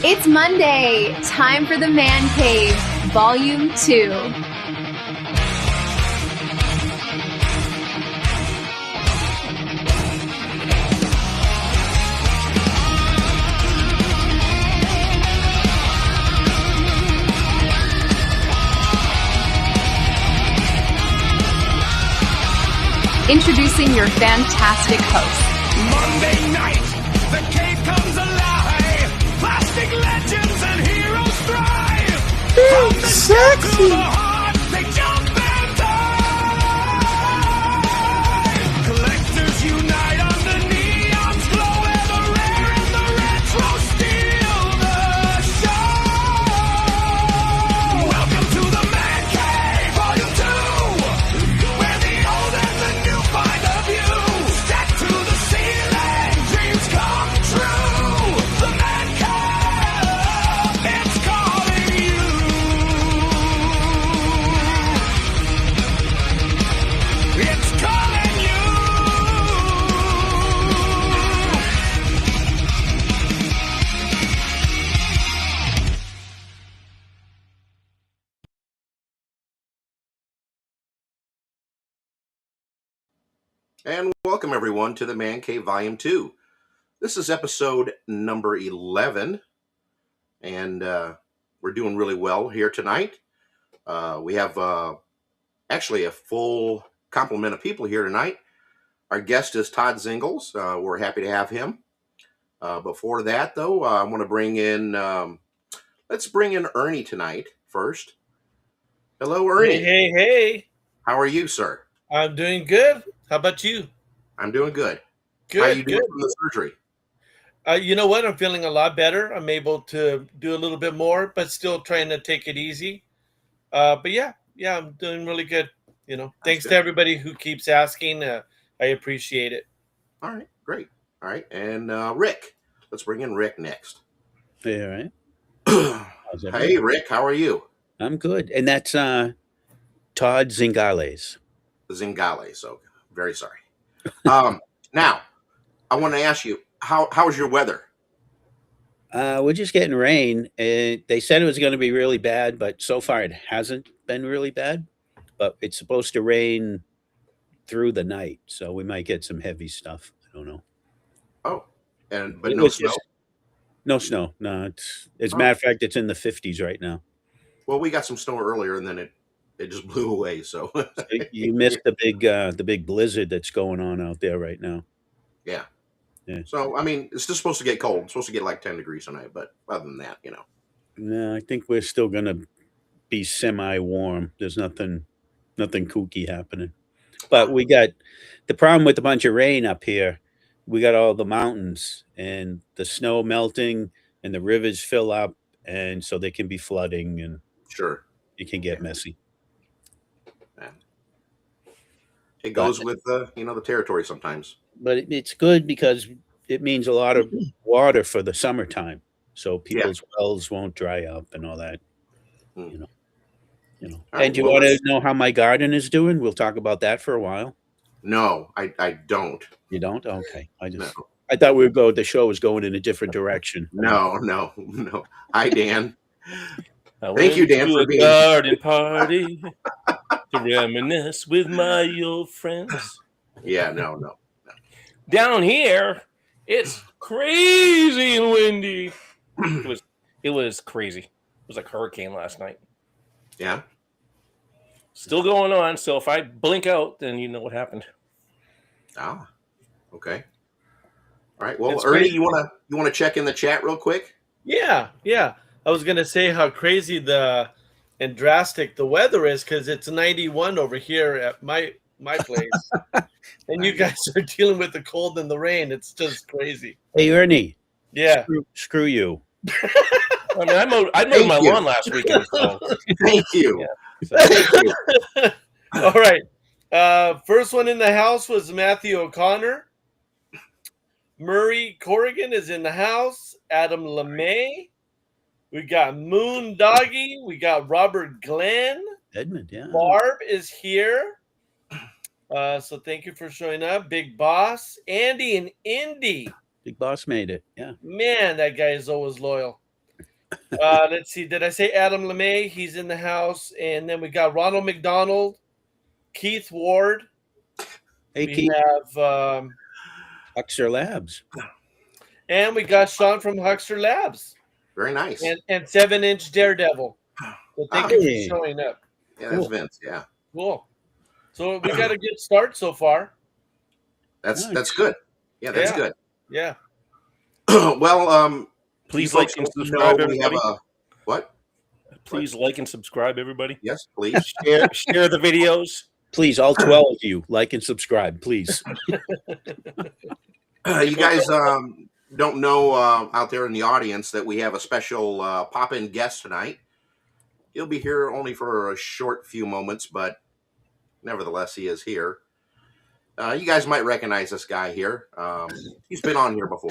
It's Monday, time for the Man Cave, Volume 2. Introducing your fantastic host. Monday night, the cave comes alive. Plastic legends and heroes thrive. From the shell to the heart, they jump and dive. Collectors unite under neon's glow, where the rare and the retro steal the show. Welcome to the Man Cave, Volume 2, where the old and the new find a view. Stacked to the ceiling, dreams come true. The Man Cave, it's calling you. It's calling you. And welcome everyone to the Man Cave Volume 2. This is episode number 11, and we're doing really well here tonight. We have actually a full complement of people here tonight. Our guest is Todd Zingales. We're happy to have him. Before that, though, I want to bring in, let's bring in Ernie tonight first. Hello, Ernie. Hey. How are you, sir? I'm doing good. How about you? I'm doing good. Good. How are you doing from the surgery? You know what? I'm feeling a lot better. I'm able to do a little bit more, but still trying to take it easy. But yeah, I'm doing really good. Thanks good. to everybody who keeps asking. I appreciate it. All right, great. All right, and Rick. Let's bring in Rick next. Hey, all right. Hey, Rick, how are you? I'm good. And that's Todd Zingales. Zingales. So very sorry. Now, I want to ask you, how's your weather? We're just getting rain. They said it was going to be really bad, but so far it hasn't been really bad. But it's supposed to rain through the night, so we might get some heavy stuff. I don't know. Oh, but It no was snow. No snow. No, it's as a matter of fact, it's in the 50s right now. Well, we got some snow earlier, and then it just blew away. So You missed the big blizzard that's going on out there right now. yeah. Yeah. So I mean, it's just supposed to get cold. It's supposed to get like 10 degrees tonight, but other than that, No, I think we're still going to be semi-warm. There's nothing kooky happening. But we got the problem with a bunch of rain up here. We got all the mountains and the snow melting and the rivers fill up, and so they can be flooding and sure, it can get messy. yeah. It goes with the territory sometimes. But it's good because it means a lot of water for the summertime, so people's wells won't dry up and all that. Hmm. All right, and do you want to know how my garden is doing? We'll talk about that for a while. No, I don't. You don't? Okay. No. I thought the show was going in a different direction. No. Hi, Dan. Thank you, Dan, for being garden party to reminisce with my old friends. Yeah, no. Down here, it's crazy and windy. It was crazy. It was like a hurricane last night. Yeah. Still going on. So if I blink out, then you know what happened. Ah, okay. All right. Well, It's Ernie, crazy. you wanna check in the chat real quick? Yeah. I was gonna say how crazy and drastic the weather is because it's 91 over here at my place, and you guys are dealing with the cold and the rain. It's just crazy. Hey, Ernie. Yeah. Screw you. I mean, I mowed my lawn last weekend. So. Thank you. Yeah, so. Thank you. All right. First one in the house was Matthew O'Connor. Murray Corrigan is in the house. Adam LeMay. We got Moon Doggy. We got Robert Glenn. Edmund, yeah. Barb is here. So thank you for showing up. Big Boss. Andy and Indy. Big Boss made it. Yeah. Man, that guy is always loyal. Let's see. Did I say Adam LeMay? He's in the house. And then we got Ronald McDonald, Keith Ward. Hey, We Keith. have, Huxer Labs. and we got Sean from Huxter Labs Very nice. and 7-inch Daredevil. So thank you Hey. for showing up. Yeah, that's Vince. Yeah, Cool. So we got a good start so far. that's Nice. good. Yeah, that's Yeah. good. Yeah. Well, Please you like folks and know subscribe, we have everybody. what? Please like and subscribe, everybody. Yes, please. Share the videos. Please, all 12 of you, like and subscribe, please. You guys don't know out there in the audience that we have a special pop-in guest tonight. He'll be here only for a short few moments, but nevertheless, he is here. You guys might recognize this guy here. He's been on here before.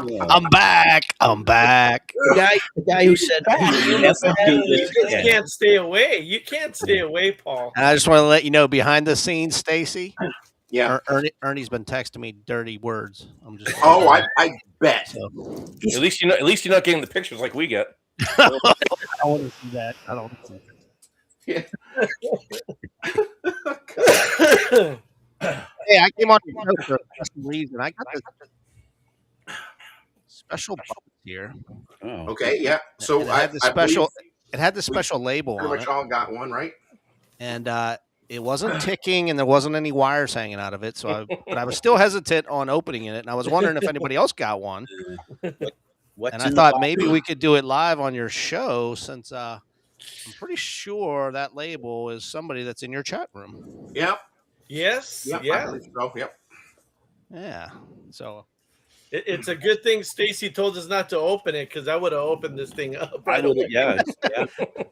Yeah. I'm back. The guy who said he would never do You this just again. can't stay away. You can't stay away, Paul. And I just want to let you know, behind the scenes, Stacy, Yeah. Ernie's been texting me dirty words. I'm just. Oh, I bet. So, At least you're not getting the pictures like we get. I want to see that. I don't want to see that. Hey, I came on your show for a special reason. I got this special box here. Oh. Okay, yeah. So And it I had the I believe special. It had the special label pretty on much it, all got one, right? and it wasn't ticking, and there wasn't any wires hanging out of it. So, but I was still hesitant on opening it, and I was wondering if anybody else got one. What's And I in the thought box? maybe we could do it live on your show, since I'm pretty sure that label is somebody that's in your chat room. Yep. Yes. Yep. I Yeah. believe so. Yep. Yeah. So It's a good thing Stacy told us not to open it, because I would have opened this thing up. I Right would, away. yeah.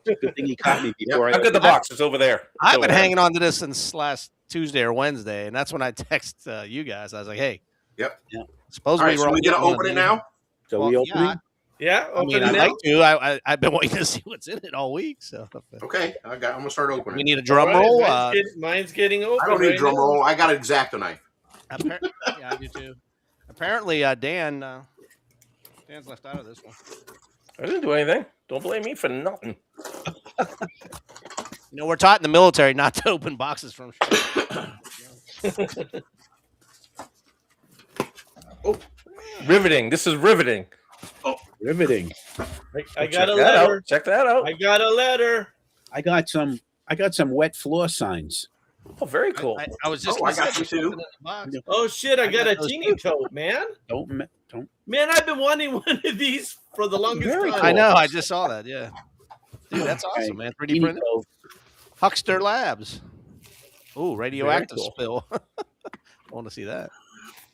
Good thing he caught me before I've got the box. It's over there. I've It's been over there. hanging on to this since last Tuesday or Wednesday, and that's when I text you guys. I was like, "Hey, Yep. Yeah. suppose All right. we were So all we gonna getting on open it the- now? So Well, we yeah, opening? Yeah. I Open mean, it I'd now. like to. I've been waiting to see what's in it all week. So Okay. I'm gonna start we opening. need a drum All right, roll. mine's getting open. I don't need right drum now. roll. I got an X-Acto knife. Yeah, I do too. Apparently, Dan's left out of this one. I didn't do anything. Don't blame me for nothing. You know, we're taught in the military not to open boxes from. Riveting. This is riveting. Riveting. I got Check a that letter. out. Check that out. I got a letter. I got some wet floor signs. Oh, very cool. I was just. Oh, I got gonna you say too. something in the box. Oh shit! I got a got those teeny tote, man. Don't Man, I've been wanting one of these for the longest Very time. I know. I just saw that. Yeah, dude, that's awesome, man. 3D printed. Huxter Labs. Ooh, radioactive cool. spill. I want to see that.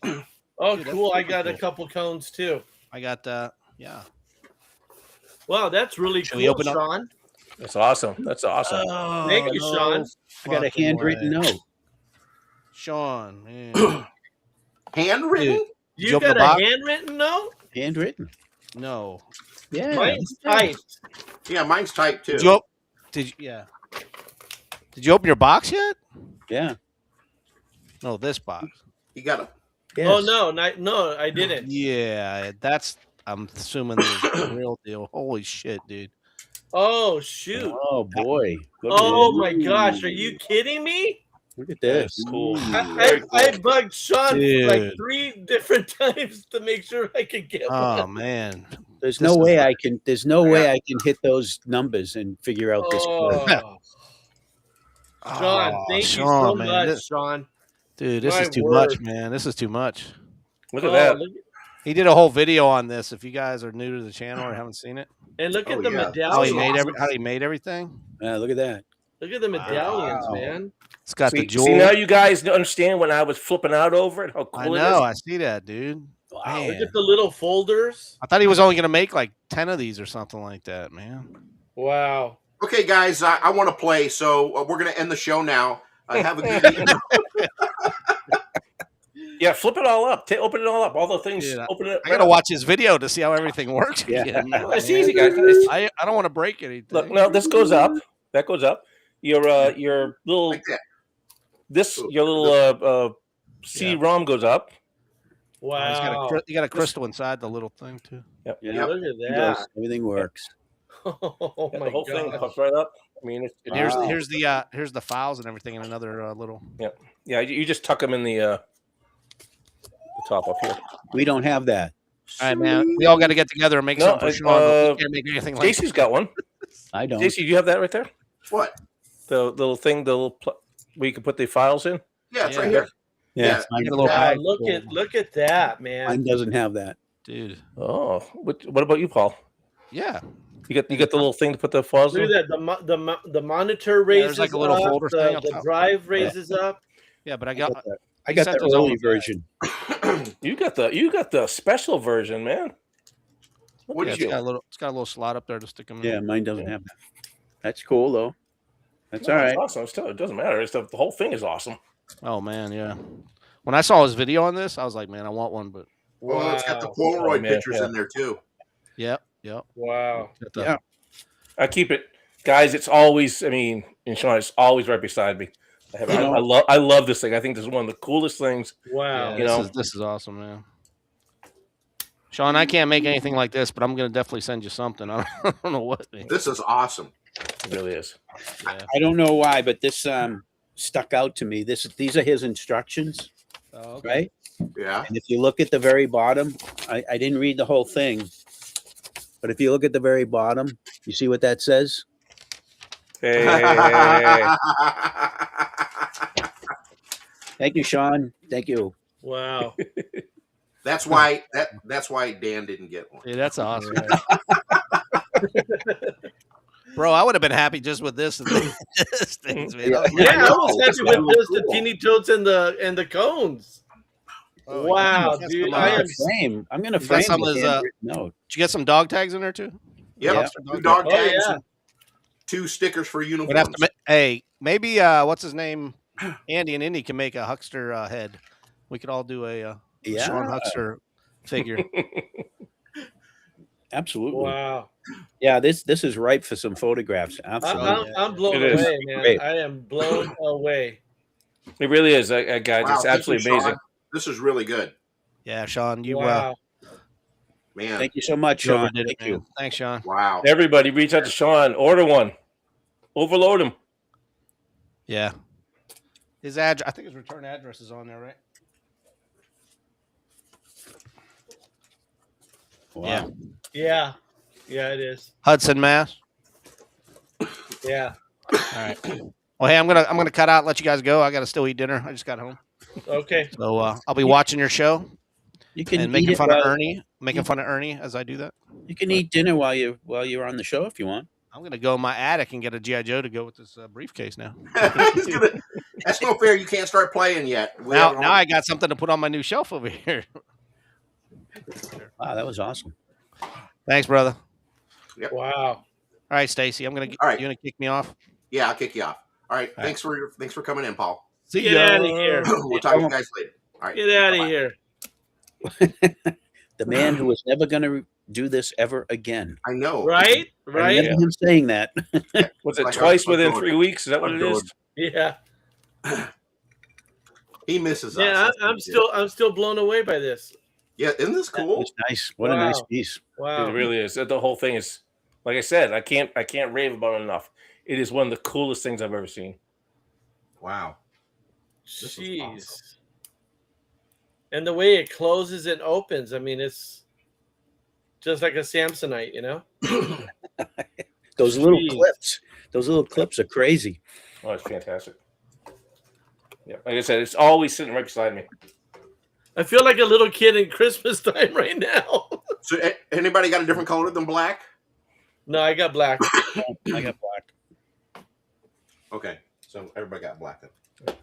Oh, Dude, that's cool! I super got a cool. couple cones too. I got yeah. Wow, that's really Should cool, we open up? Sean. That's awesome. That's awesome. Oh, Thank you, Sean. I got a fucking handwritten way. note. Sean, man. Handwritten? Dude. Did you You open got the a box? handwritten note? Handwritten. No. Yeah. Mine's typed. Yeah, mine's typed too. Did you? Did you? Yeah. Did you open your box yet? Yeah. No, this box. You got a Yes. Oh no, I didn't. Yeah, that's. I'm assuming the real deal. Holy shit, dude. Oh shoot! Oh boy. Look Oh at my this. gosh, are you kidding me? Look at this. Cool. I bugged Sean Dude. like 3 different times to make sure I could get Oh one. man. There's This no is way like- there's no way I can hit those numbers and figure out this code. Oh, Sean, Oh, thank Sean, you so man, much, this- Sean. Dude, this My is too word. much, man. This is too much. Look at Oh, that. look- He did a whole video on this. If you guys are new to the channel or haven't seen it, and look Oh, at the yeah. how he medallions. made how he made everything. Look at that. Look at the medallions, Wow. man. It's got the See jewel. now you guys understand when I was flipping out over it, how cool I it know. is. I see that, dude. Wow. Man. Look at the little folders. I thought he was only gonna make like 10 of these or something like that, man. Wow. Okay, guys, I want to play, so we're going to end the show now. Have a good evening. Yeah, flip it all up. Open it all up. All the things. Dude, open it. I gotta watch his video to see how everything works. Yeah. again, man. It's easy, guys. It's- I don't want to break anything. Look, no, this goes up. That goes up. Your little Like that. your little CD-ROM goes up. Wow. You got a crystal inside the little thing too. Yep. Yeah, Look at everything that. goes- everything works. Oh Yeah, my the whole thing god. pops right up. I mean, And here's Wow. here's the files and everything in another little. yeah. You just tuck them in the top up here. We don't have that. All right, man. We all got to get together and make No, something for Sean. But we can't make anything like JC's got one. I don't. JC, do you have that right there? What? The little thing, where you can put the files in. Yeah, it's right Yeah. here. Yeah, Yeah, it's mine- get a little Wow, bag. look at that, man. mine doesn't have that. Dude. Oh, what about you, Paul? Yeah. You got the little thing to put the files Look in. at that. The monitor there's raises like a little up, folder thing up the top. drive raises up. Yeah, but I I got. got, that. I he got sent the his own early bag. version. You got the special version, man. What Yeah, did you? it's got a little slot up there to stick them in. Yeah, mine doesn't have that. That's cool though. That's all No, right. it's awesome. Still, it doesn't matter. The whole thing is awesome. Oh man, yeah. When I saw his video on this, I was like, man, I want one. But Well, it's got the Wow. Polaroid Oh, man, pictures yeah. in there too. yep. Wow. Got the- Yeah. I keep it, guys. It's always. I mean, in Sean, it's always right beside me. I love this thing. I think this is one of the coolest things. Wow. Yeah, You know. this is awesome, man. Sean, I can't make anything like this, but I'm gonna definitely send you something. I don't know what. This is awesome. It really is. Yeah. I don't know why, but this stuck out to me. These are his instructions, Oh, okay. right? Yeah. And if you look at the very bottom, I didn't read the whole thing, but if you look at the very bottom, you see what that says? Hey, Thank you, Sean. Thank you. Wow. that's why Dan didn't get one. Yeah, that's awesome. Bro, I would have been happy just with this and this things, man. Yeah. Yeah, I know. was happy That's with this, cool. the teeny toads and the cones. Oh, Wow, yeah. dude. Some, I I'm am gonna frame. I'm gonna You got frame some the of his, handwritten note. Did you get some dog tags in there too? Yep. Yeah. 2 dog Oh, tags, yeah. and 2 stickers for We'd uniforms. have to hey, maybe what's his name? Andy and Indy can make a Huckster head. We could all do a Yeah, Sean Huckster figure. absolutely. Wow. Yeah, this is ripe for some photographs. Absolutely. I'm blown It is. away, man. Great. I am blown away. it really is, guys. Wow, It's thank you, absolutely Sean. amazing. This is really good, Yeah, Sean, you Wow. man. Thank you so much, you Sean. overdid it, Thank you. man. Thanks, Sean. Wow. Everybody, reach out to Sean. Order one. Overload him. Yeah. His address, I think his return address is on there, right? Wow. Yeah. Yeah. Yeah, it is. Hudson, Mass. Yeah. All right. Well, hey, I'm gonna cut out and let you guys go. I gotta still eat dinner. I just got home, Okay. so I'll be watching your show You can and eat making it fun of while- Ernie, as I do that. You can eat dinner while you're on the show if you want. I'm gonna go in my attic and get a GI Joe to go with this briefcase now. That's no fair. You can't start playing yet. We Now, haven't- now I got something to put on my new shelf over here. Wow, that was awesome. Thanks, brother. Wow. All right, Stacy, I'm gonna. All right. You gonna kick me off? Yeah, I'll kick you off. All right. All Thanks for coming in, Paul. See Get out of here. We'll talk to you guys later. All right. Get out of Bye-bye. here. The man who was never going to do this ever again. I know. Right? I Right? remember him saying that. Was it Like twice I'm within doing- 3 weeks? Is that what I'm it doing- is? Yeah. He misses us. Yeah, That's what I'm he did. I'm still blown away by this. Yeah, isn't this cool? It's nice. What a nice Wow. piece. Wow. It really is. The whole thing is, like I said, I can't rave about it enough. It is one of the coolest things I've ever seen. Wow. is Jeez. awesome. And the way it closes and opens, I mean, it's just like a Samsonite, you know? Those little Jeez. clips are crazy. Oh, it's fantastic. Yeah, like I said, it's always sitting right beside me. I feel like a little kid in Christmas time right now. So, anybody got a different color than black? No, I got black. I got black. Okay, so everybody got black then.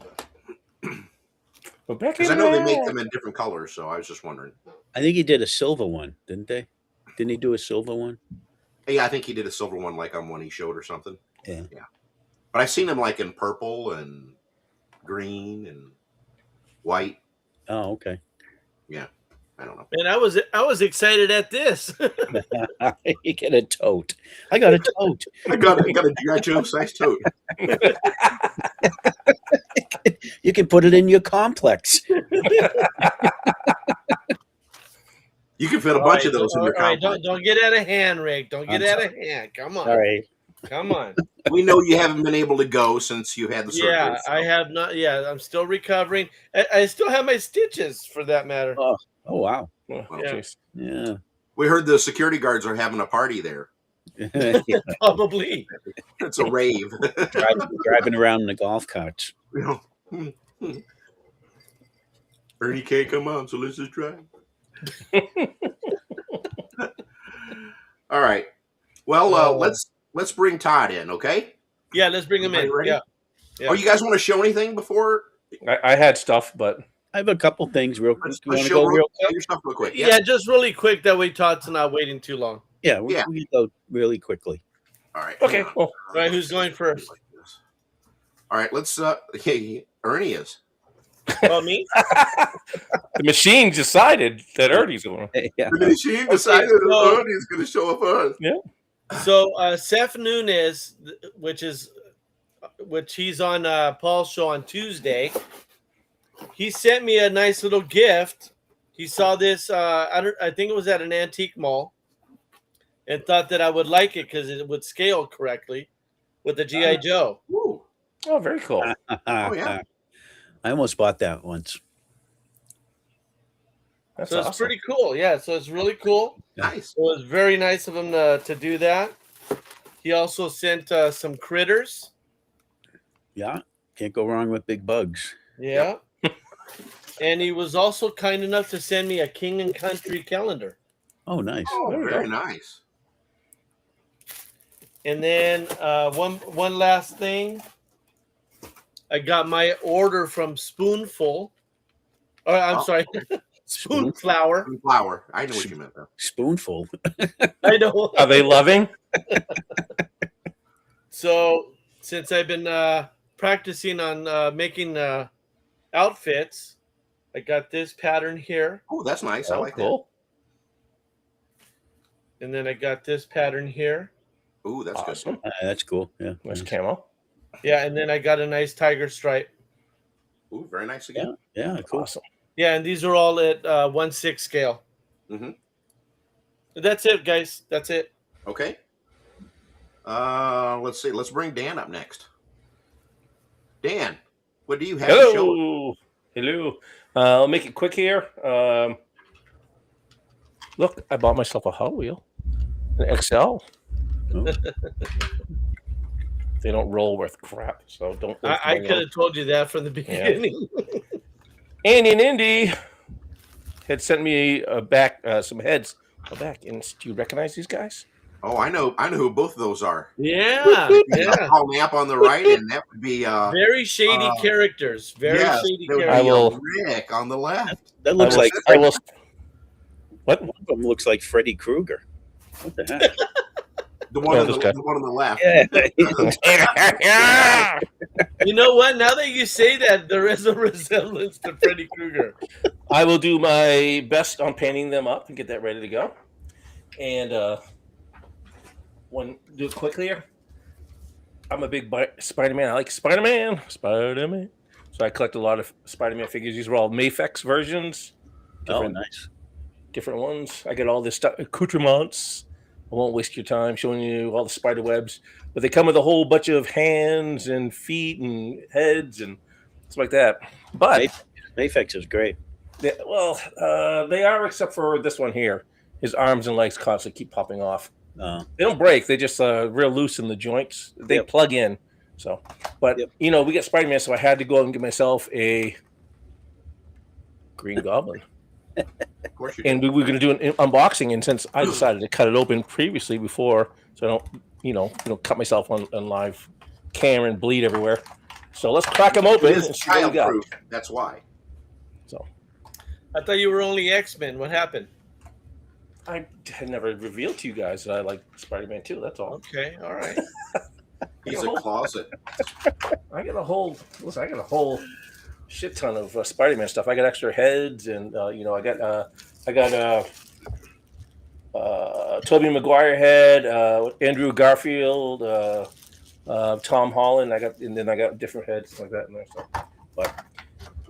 But back Because in I know they the- make them in different colors, so I was just wondering. I think he did a silver one, didn't they? Didn't he do a silver one? Yeah, I think he did a silver one, like on one he showed or something. Yeah. But I've seen him like in purple and green and white. Oh, okay. I don't know. And I was excited at this. You get a tote. I got a tote. I got a G.I. Joe size tote. You can put it in your complex. You can fit a bunch of those in your complex. Don't get out of hand, Rick. Don't get I'm out of hand. Come on. All right. Come on. We know you haven't been able to go since you had the surgery. Yeah, so- I have not. Yeah, I'm still recovering. I still have my stitches, for that matter. Oh wow. Oh, Yeah. jeez. Yeah. We heard the security guards are having a party there. Probably. It's a rave. Driving around in the golf carts. You know, Ernie can't come on, so let's just drive. All right. Well, let's bring Todd in, okay? Yeah, let's bring him in. Everybody ready? Yeah. Oh, you guys want to show anything before? I had stuff, but I have a couple things real quick. You want to show go real quick? your stuff real quick. Yeah, just really quick. That way Todd's not waiting too long. Yeah, we Yeah. can go really quickly. All right. okay. hang on. Well, All right, who's going first? All right, let's. Hey, Ernie is. Oh, me? the machine decided that Ernie's going. Yeah. The machine decided so- that Ernie's going to show up first. So Seth Nunez, which he's on Paul's show on Tuesday, he sent me a nice little gift. He saw this. I think it was at an antique mall, and thought that I would like it because it would scale correctly with the GI Joe. Ooh. Oh, very cool. Oh, yeah. I almost bought that once. That's So it's awesome. pretty cool. Yeah, so it's really cool. Nice. It was very nice of him to do that. He also sent some critters. Yeah. Can't go wrong with big bugs. Yeah. And he was also kind enough to send me a King and Country calendar. Oh, nice. Oh, There you very go. nice. And then one last thing. I got my order from Spoonful. Oh, I'm sorry. Spoonflower. Flour. I know what you meant, though. Spoonful. I know. Are they loving? So since I've been practicing on making outfits, I got this pattern here. Oh, that's nice. I Oh, like cool. And then I got this pattern here. that. Ooh, that's Awesome. good. That's cool. Yeah. Nice camo. Yeah, and then I got a nice tiger stripe. Ooh, very nice again. Yeah. Cool. Awesome. Yeah, and these are all at 1/6 scale. Mhm. That's it, guys. That's it. Okay. Let's see. Let's bring Dan up next. Dan, what do you have to show? Hello. Hello. I'll make it quick here. Look, I bought myself a Hot Wheel, an XL. Oh. They don't roll worth crap, so don't. I could have told you that from the beginning. Andy and Indy had sent me back some heads. Back, and do you recognize these guys? Oh, I know who both of those are. Yeah, yeah. Paul Knapp on the right, and that would be Very shady characters. Very shady that would characters. be I will- Rick on the left. That looks like I will. What? one of them looks like Freddy Krueger. What the heck? The one, Oh, on this the, guy. the one on the left. Yeah. You know what? Now that you say that, there is a resemblance to Freddy Krueger. I will do my best on painting them up and get that ready to go. And do it quickly here. I'm a big Spider-Man. I like Spider-Man. Spider-Man. So I collect a lot of Spider-Man figures. These are all Mafex versions. Oh, nice. Different ones. I got all this stuff, accoutrements. I won't waste your time showing you all the spider webs, but they come with a whole bunch of hands and feet and heads and stuff like that. But Mafex is great. they are, except for this one here. His arms and legs constantly keep popping off. They don't break. They just real loose in the joints. They plug in. So, but we get Spider-Man, so I had to go out and get myself a Green Goblin. Of course you And we were going to do an unboxing, and since I decided to cut it open previously before, so I don't, cut myself on live camera and bleed everywhere. So let's crack them open. It is and see what we got. childproof. That's why. So I thought you were only X-Men. What happened? I had never revealed to you guys that I like Spider-Man 2. That's all. Okay, all right. He's a closet. I got a whole shit ton of Spider-Man stuff. I got extra heads, and I got Tobey Maguire head, Andrew Garfield, Tom Holland. I got different heads like that in there.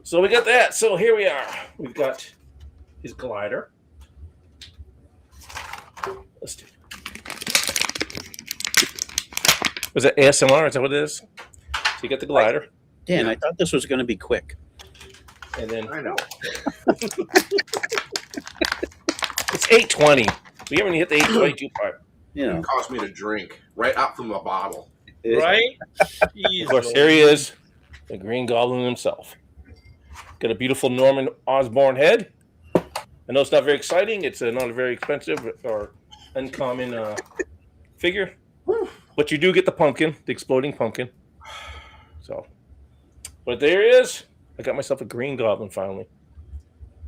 So we got that. So here we are. We've got his glider. Let's do. Was it ASMR? Is that what it is? So you get the glider, Dan, I thought this was going to be quick. and then I know. it's 8:20. So you haven't hit the 8:22 part. You know, It caused me to drink right out from the bottle. Right? Of course, here he is, the Green Goblin himself. Got a beautiful Norman Osborn head. I know it's not very exciting. It's not a very expensive or uncommon figure, but you do get the pumpkin, the exploding pumpkin. So, but there he is. I got myself a Green Goblin finally.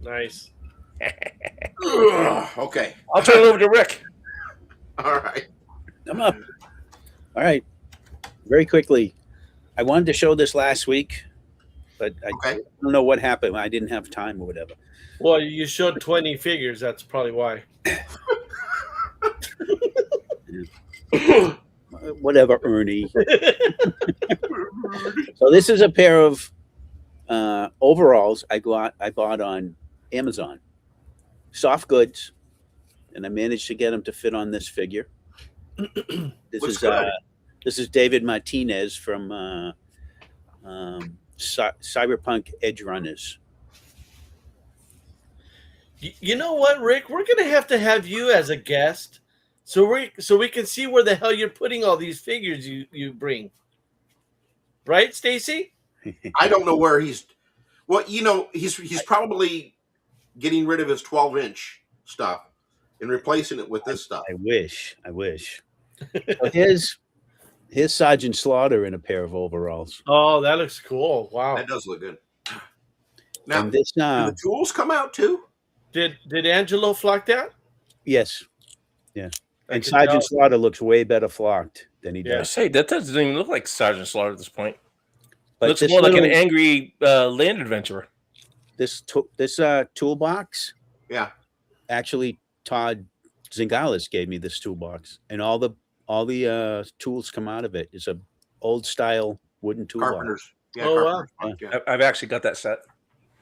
Nice. Okay. I'll turn it over to Rick. All right. I'm up. All right. Very quickly, I wanted to show this last week, but I don't know what happened. I didn't have time or whatever. Well, you showed 20 figures. That's probably why. Whatever, Ernie. So this is a pair of overalls I bought on Amazon. Soft goods, and I managed to get them to fit on this figure. This is David Martinez from Cyberpunk Edge Runners. You know what, Rick? We're gonna have to have you as a guest, so we can see where the hell you're putting all these figures you bring. Right, Stacy? I don't know where he's. Well, you know, he's probably getting rid of his 12-inch stuff and replacing it with this stuff. I wish. So here's Sergeant Slaughter in a pair of overalls. Oh, that looks cool! Wow. That does look good. Now, And this do the tools come out too? Did Angelo flock that? yes, yeah. I And could Sergeant tell. Slaughter looks way better flocked than he I does. say that doesn't even look like Sergeant Slaughter at this point. But Looks this more like an little- angry land adventurer. This toolbox. Yeah. Actually, Todd Zingales gave me this toolbox, and all the tools come out of it. It's a old style wooden toolbox. Carpenters. Yeah, Oh, carpenters. wow. Yeah. I've actually got that set.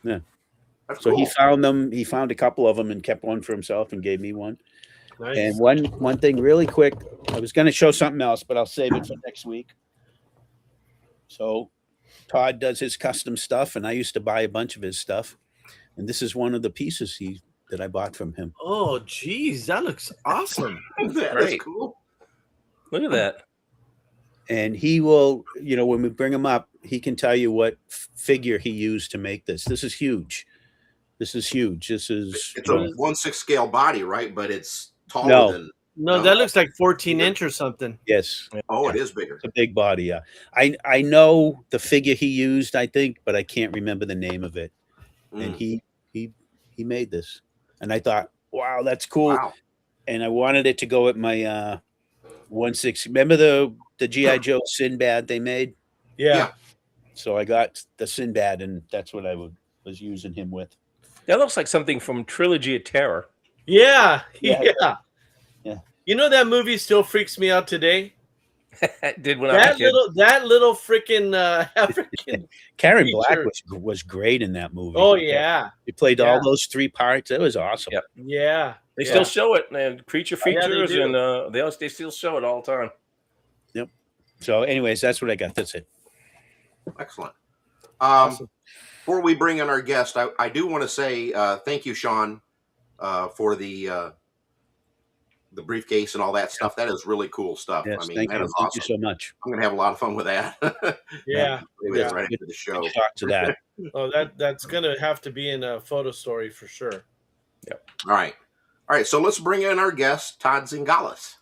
That's So cool. he found them. He found a couple of them and kept one for himself and gave me one. Nice. And one thing really quick, I was going to show something else, but I'll save it for next week. So Todd does his custom stuff, and I used to buy a bunch of his stuff. And this is one of the pieces that I bought from him. Oh, geez, that looks awesome. That's Great. cool. Look at that. And he will, when we bring him up, he can tell you what figure he used to make this. This is huge. This is It's a 1/6 scale body, right? But it's taller No. than. No, that looks like 14-inch or something. yes, Oh, it is bigger. it's a big body. Yeah, I know the figure he used, I think, but I can't remember the name of it. And he made this, and I thought, wow, that's cool. Wow. And I wanted it to go at my 1/6. Remember the GI Joe Sinbad they made? Yeah. So I got the Sinbad, and that's what I was using him with. That looks like something from Trilogy of Terror. Yeah. Yeah. Yeah. Yeah. You know that movie still freaks me out today? It did when I was a kid. That little freaking African. Karen Creature. Black was great in that movie. Oh yeah. He played Yeah. all those 3 parts. It was awesome. Yep. Yeah. They Yeah. still show it. Creature Yeah, they features, do. and they still show it all the time. So, anyways, that's what I got. That's it. Excellent. Awesome. Before we bring in our guest, I do want to say thank you, Sean, for the briefcase and all that stuff. That is really cool stuff. Yes, I mean, thank that you. is Thank awesome. you so much. I'm gonna have a lot of fun with that. Yeah. Maybe that's Yeah. right after the show. Good talk to that. Oh, that's gonna have to be in a photo story for sure. All right. So let's bring in our guest, Todd Zingales.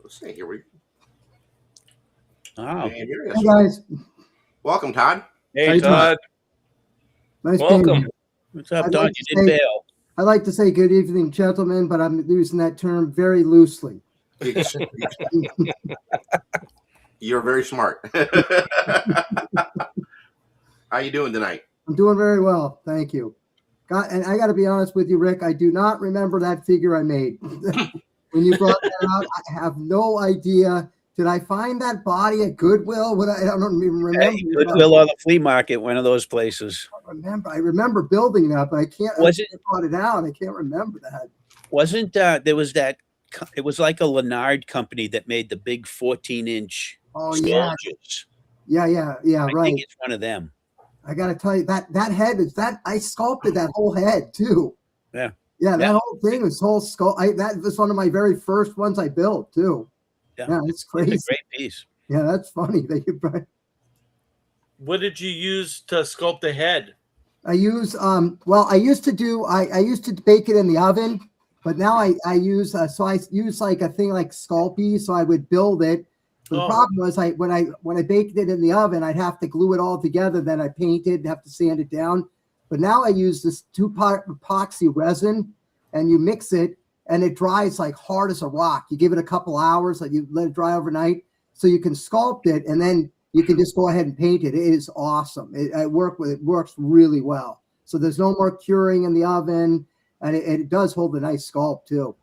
Let's see. Here we go. Oh, And here he Hey is. guys, Welcome, Todd. Hey, How you doing? Todd. nice being Welcome. here. what's up, I'd Don? like You to didn't say- bail. I like to say good evening, gentlemen, but I'm using that term very loosely. You're very smart. How you doing tonight? I'm doing very well, thank you. And I got to be honest with you, Rick. I do not remember that figure I made when you brought that out. I have no idea. Did I find that body at Goodwill? I don't even remember. Goodwill or the flea market, one of those places. I remember building that, but I can't. Was it- I brought it out. I can't remember that. Wasn't there was that it was like a Lennard company that made the big 14-inch Oh yeah, soldiers. yeah, I right. think it's one of them. I gotta tell you that head is that I sculpted that whole head too. Yeah. Yeah, that whole thing, this whole skull. That was one of my very first ones I built too. Yeah, it's crazy. It's a great piece. Yeah, that's funny. What did you use to sculpt the head? I use well, I used to bake it in the oven, but now I use like a thing like Sculpey, so I would build it. But the problem was when I baked it in the oven, I'd have to glue it all together, then I paint it and have to sand it down. But now I use this 2-part epoxy resin, and you mix it and it dries like hard as a rock. You give it a couple hours, like you let it dry overnight, so you can sculpt it, and then you can just go ahead and paint it. It is awesome. It works really well. So there's no more curing in the oven, and it does hold a nice sculpt too.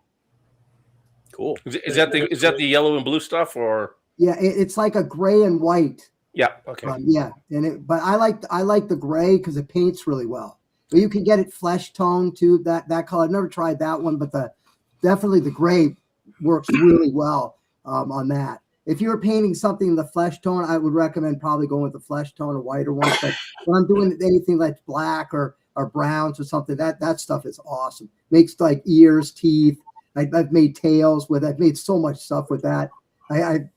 Cool. Is that the yellow and blue stuff, or? Yeah, it's like a gray and white. Yeah. Okay. Yeah, but I like the gray because it paints really well. But you can get it flesh tone too. That color. I've never tried that one, but definitely the gray works really well on that. If you were painting something in the flesh tone, I would recommend probably going with the flesh tone or whiter ones. But when I'm doing anything like black or browns or something, that stuff is awesome. Makes like ears, teeth. I've made tails with. I've made so much stuff with that.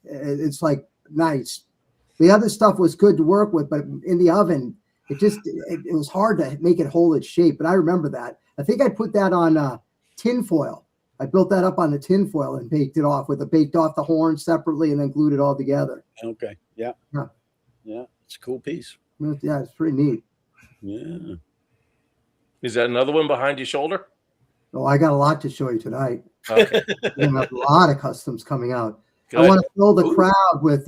It's like nice. The other stuff was good to work with, but in the oven, it was hard to make it hold its shape. But I remember that. I think I put that on tin foil. I built that up on the tin foil and baked off the horn separately and then glued it all together. Okay. Yeah. It's a cool piece. Yeah, it's pretty neat. Yeah. Is that another one behind your shoulder? Oh, I got a lot to show you tonight. Okay. We have a lot of customs coming out. Good. I want to fill the crowd with,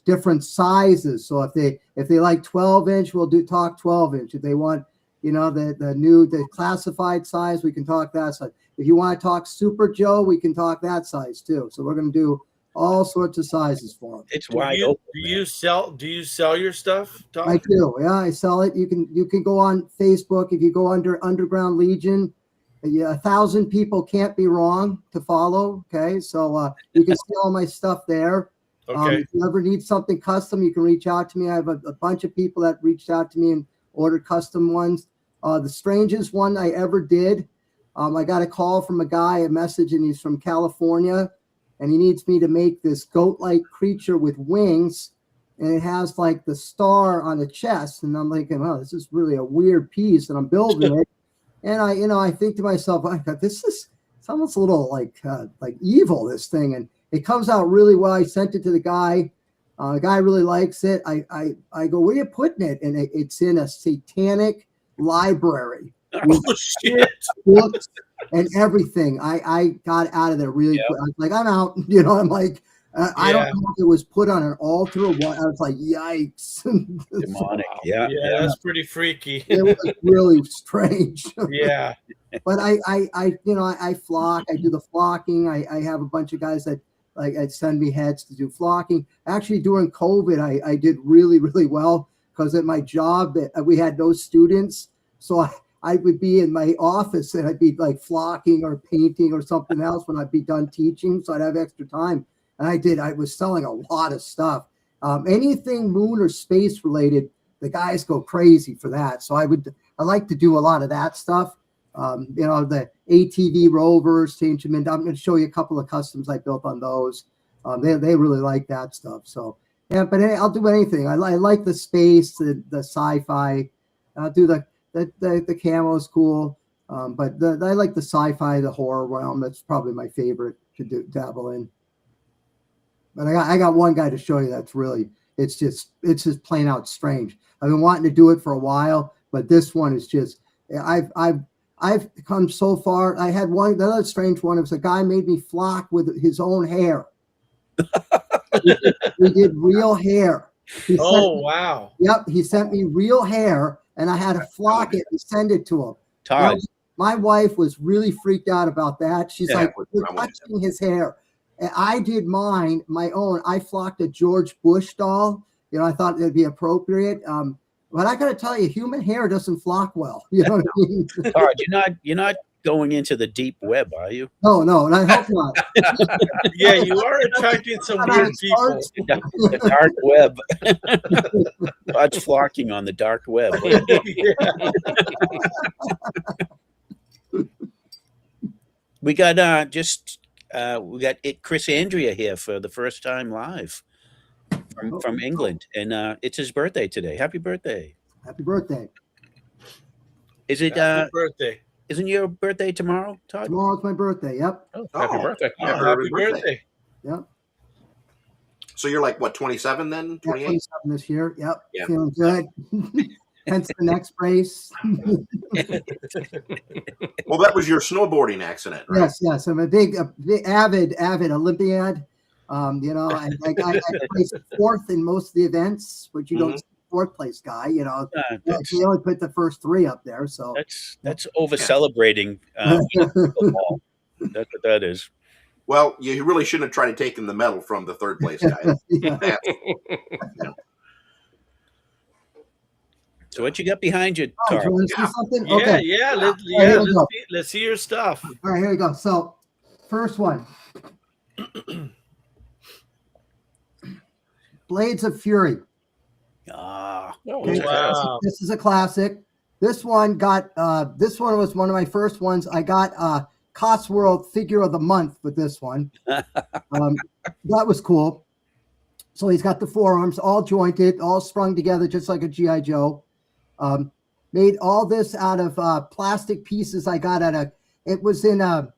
different sizes. So if they like 12-inch, we'll talk 12-inch. If they want, the classified size, we can talk that size. If you want to talk Super Joe, we can talk that size too. So we're going to do all sorts of sizes for them. It's wide open. Do you sell your stuff, Todd? I do. Yeah, I sell it. You can go on Facebook. If you go under Underground Legion, 1,000 people can't be wrong to follow. Okay, so you can see all my stuff there. Okay. If you ever need something custom, you can reach out to me. I have a bunch of people that reached out to me and ordered custom ones. The strangest one I ever did, I got a call from a guy, a message, and he's from California, and he needs me to make this goat-like creature with wings, and it has like the star on the chest. And I'm like, oh, this is really a weird piece, and I'm building it. And I think to myself, it's almost a little like evil, this thing. And it comes out really well. I sent it to the guy. The guy really likes it. I go, where are you putting it? And it's in a satanic library. Oh, shit. Books and everything. I got out of there really quick. I was like, I'm out. I'm like, I don't know if it was put on an altar or what. I was like, yikes. Demonic. So, Yeah, that's pretty freaky. it was really strange. Yeah. But I flock. I do the flocking. I have a bunch of guys that I'd send me heads to do flocking. Actually, during COVID, I did really, really well because at my job we had no students. So I would be in my office and I'd be like flocking or painting or something else when I'd be done teaching. So I'd have extra time. And I was selling a lot of stuff. Anything moon or space related, the guys go crazy for that. So I like to do a lot of that stuff. The ATV rovers, change them in. I'm going to show you a couple of customs I built on those. They really like that stuff. So yeah, but I'll do anything. I like the space, the sci-fi. I'll do the camo is cool. But I like the sci-fi, the horror realm. That's probably my favorite to dabble in. But I got one guy to show you that's really it's just plain out strange. I've been wanting to do it for a while, but this one is just I've come so far. I had the other strange one. It was a guy made me flock with his own hair. we did real hair. Wow. Yep, he sent me real hair, and I had to flock it and send it to him. Todd. My wife was really freaked out about that. She's like, "You're touching his hair." And I did my own. I flocked a George Bush doll. I thought it'd be appropriate. But I got to tell you, human hair doesn't flock well. You know what I mean? Todd, you're not going into the deep web, are you? No, and I hope not. Yeah, you are attracting some I'm weird out of people. starts. The dark web. Todd's flocking on the dark web. We got Chris Andrea here for the first time live from England, and it's his birthday today. Happy birthday! Happy birthday. Is it? Happy birthday. Isn't your birthday tomorrow, Todd? Tomorrow's my birthday. Yep. Oh, happy birthday. Yeah, Happy birthday. Yep. So you're like, what, 27 then? Yeah, 28? 27 this year. Yep. Yeah. Feeling good. Hence the next brace. Well, that was your snowboarding accident, right? Yes. I'm a big avid Olympiad. I placed fourth in most of the events, but you don't see fourth place guy. You only put the first three up there. So that's over celebrating. Football. That's what that is. Well, you really shouldn't have tried to take the medal from the third place guy. Yeah. So what you got behind you, Oh, do you Todd? want to see something? Yeah, Okay. yeah. Here we go. Let's see your stuff. All right, here we go. So, first one. Blades of Fury. Ah, Okay, Wow. This is a classic. This one was one of my first ones. I got Cosworld Figure of the Month with this one. That was cool. So he's got the forearms all jointed, all sprung together, just like a G.I. Joe. Made all this out of plastic pieces I got it was in the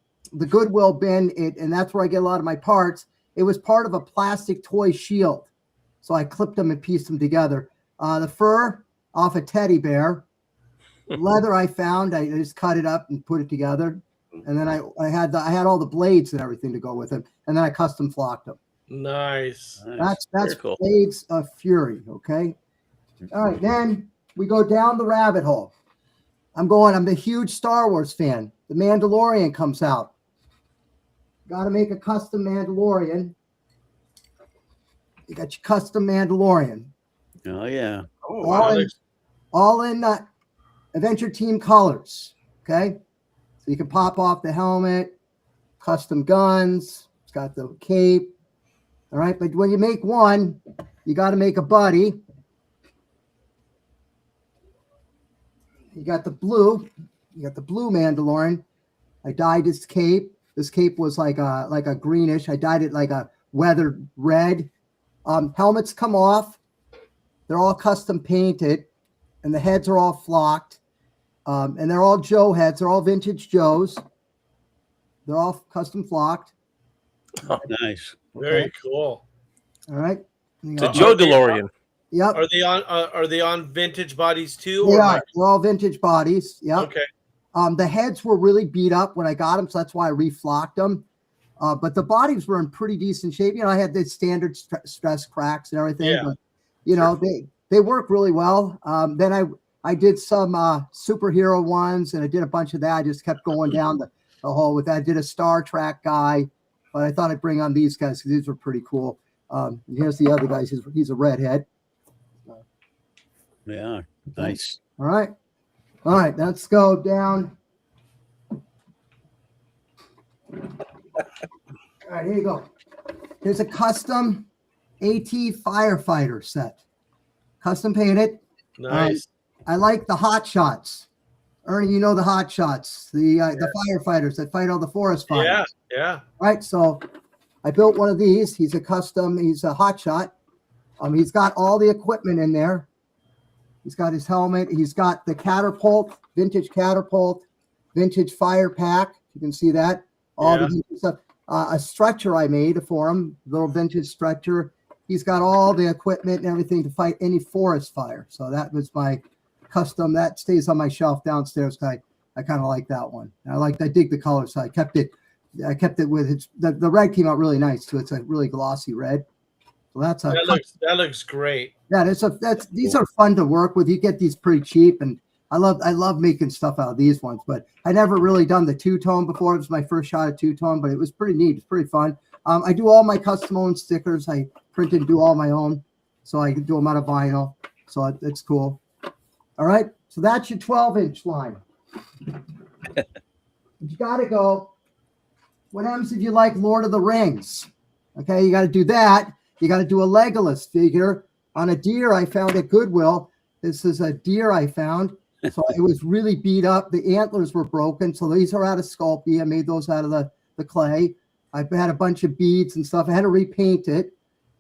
Goodwill bin, and that's where I get a lot of my parts. It was part of a plastic toy shield. So I clipped them and pieced them together. The fur off a teddy bear. Leather I found, I just cut it up and put it together. And then I had all the blades and everything to go with it. And then I custom flocked them. Nice. That's cool. Blades of Fury, okay? All right, then we go down the rabbit hole. I'm the huge Star Wars fan. The Mandalorian comes out. Got to make a custom Mandalorian. You got your custom Mandalorian. Oh yeah. Oh, wow. All in Adventure Team colors, okay? So you can pop off the helmet, custom guns. It's got the cape. All right, but when you make one, you got to make a buddy. You got the blue Mandalorian. I dyed his cape. This cape was like a greenish. I dyed it like a weathered red. Helmets come off. They're all custom painted, and the heads are all flocked. And they're all Joe heads. They're all vintage Joes. They're all custom flocked. Oh, nice. Very cool. All right. It's a Joe DeLorean. Yep. Are they on vintage bodies too? They or are. like- They're all vintage bodies. Yep. Okay. The heads were really beat up when I got them, so that's why I reflocked them. But the bodies were in pretty decent shape. I had the standard stress cracks and everything. Yeah. But, they work really well. Then I did some superhero ones, and I did a bunch of that. I just kept going down the hole with that. I did a Star Trek guy, but I thought I'd bring on these guys because these were pretty cool. Here's the other guy. He's a redhead. Yeah, nice. All right, let's go down. All right, here you go. There's a custom AT firefighter set, custom painted. Nice. I like the hot shots. Ernie, you know the hot shots, the firefighters that fight all the forest fires. Yeah. Right. So I built one of these. He's a hot shot. He's got all the equipment in there. He's got his helmet. He's got the vintage catapult, vintage fire pack. You can see that. All the vintage stuff. A stretcher I made for him, little vintage stretcher. He's got all the equipment and everything to fight any forest fire. So that was my custom. That stays on my shelf downstairs. I kind of like that one. I dig the color, so I kept it with the red came out really nice too. It's a really glossy red. So that looks great. Yeah, these are fun to work with. You get these pretty cheap, and I love making stuff out of these ones. But I never really done the two-tone before. It was my first shot at two-tone, but it was pretty neat. It's pretty fun. I do all my custom own stickers. I print and do all my own, so I can do them out of vinyl. So it's cool. All right, so that's your 12-inch line. You got to go. What happens if you like Lord of the Rings? Okay, you got to do that. You got to do a Legolas figure on a deer I found at Goodwill. This is a deer I found. So it was really beat up. The antlers were broken. So these are out of Sculpey. I made those out of the clay. I had a bunch of beads and stuff. I had to repaint it.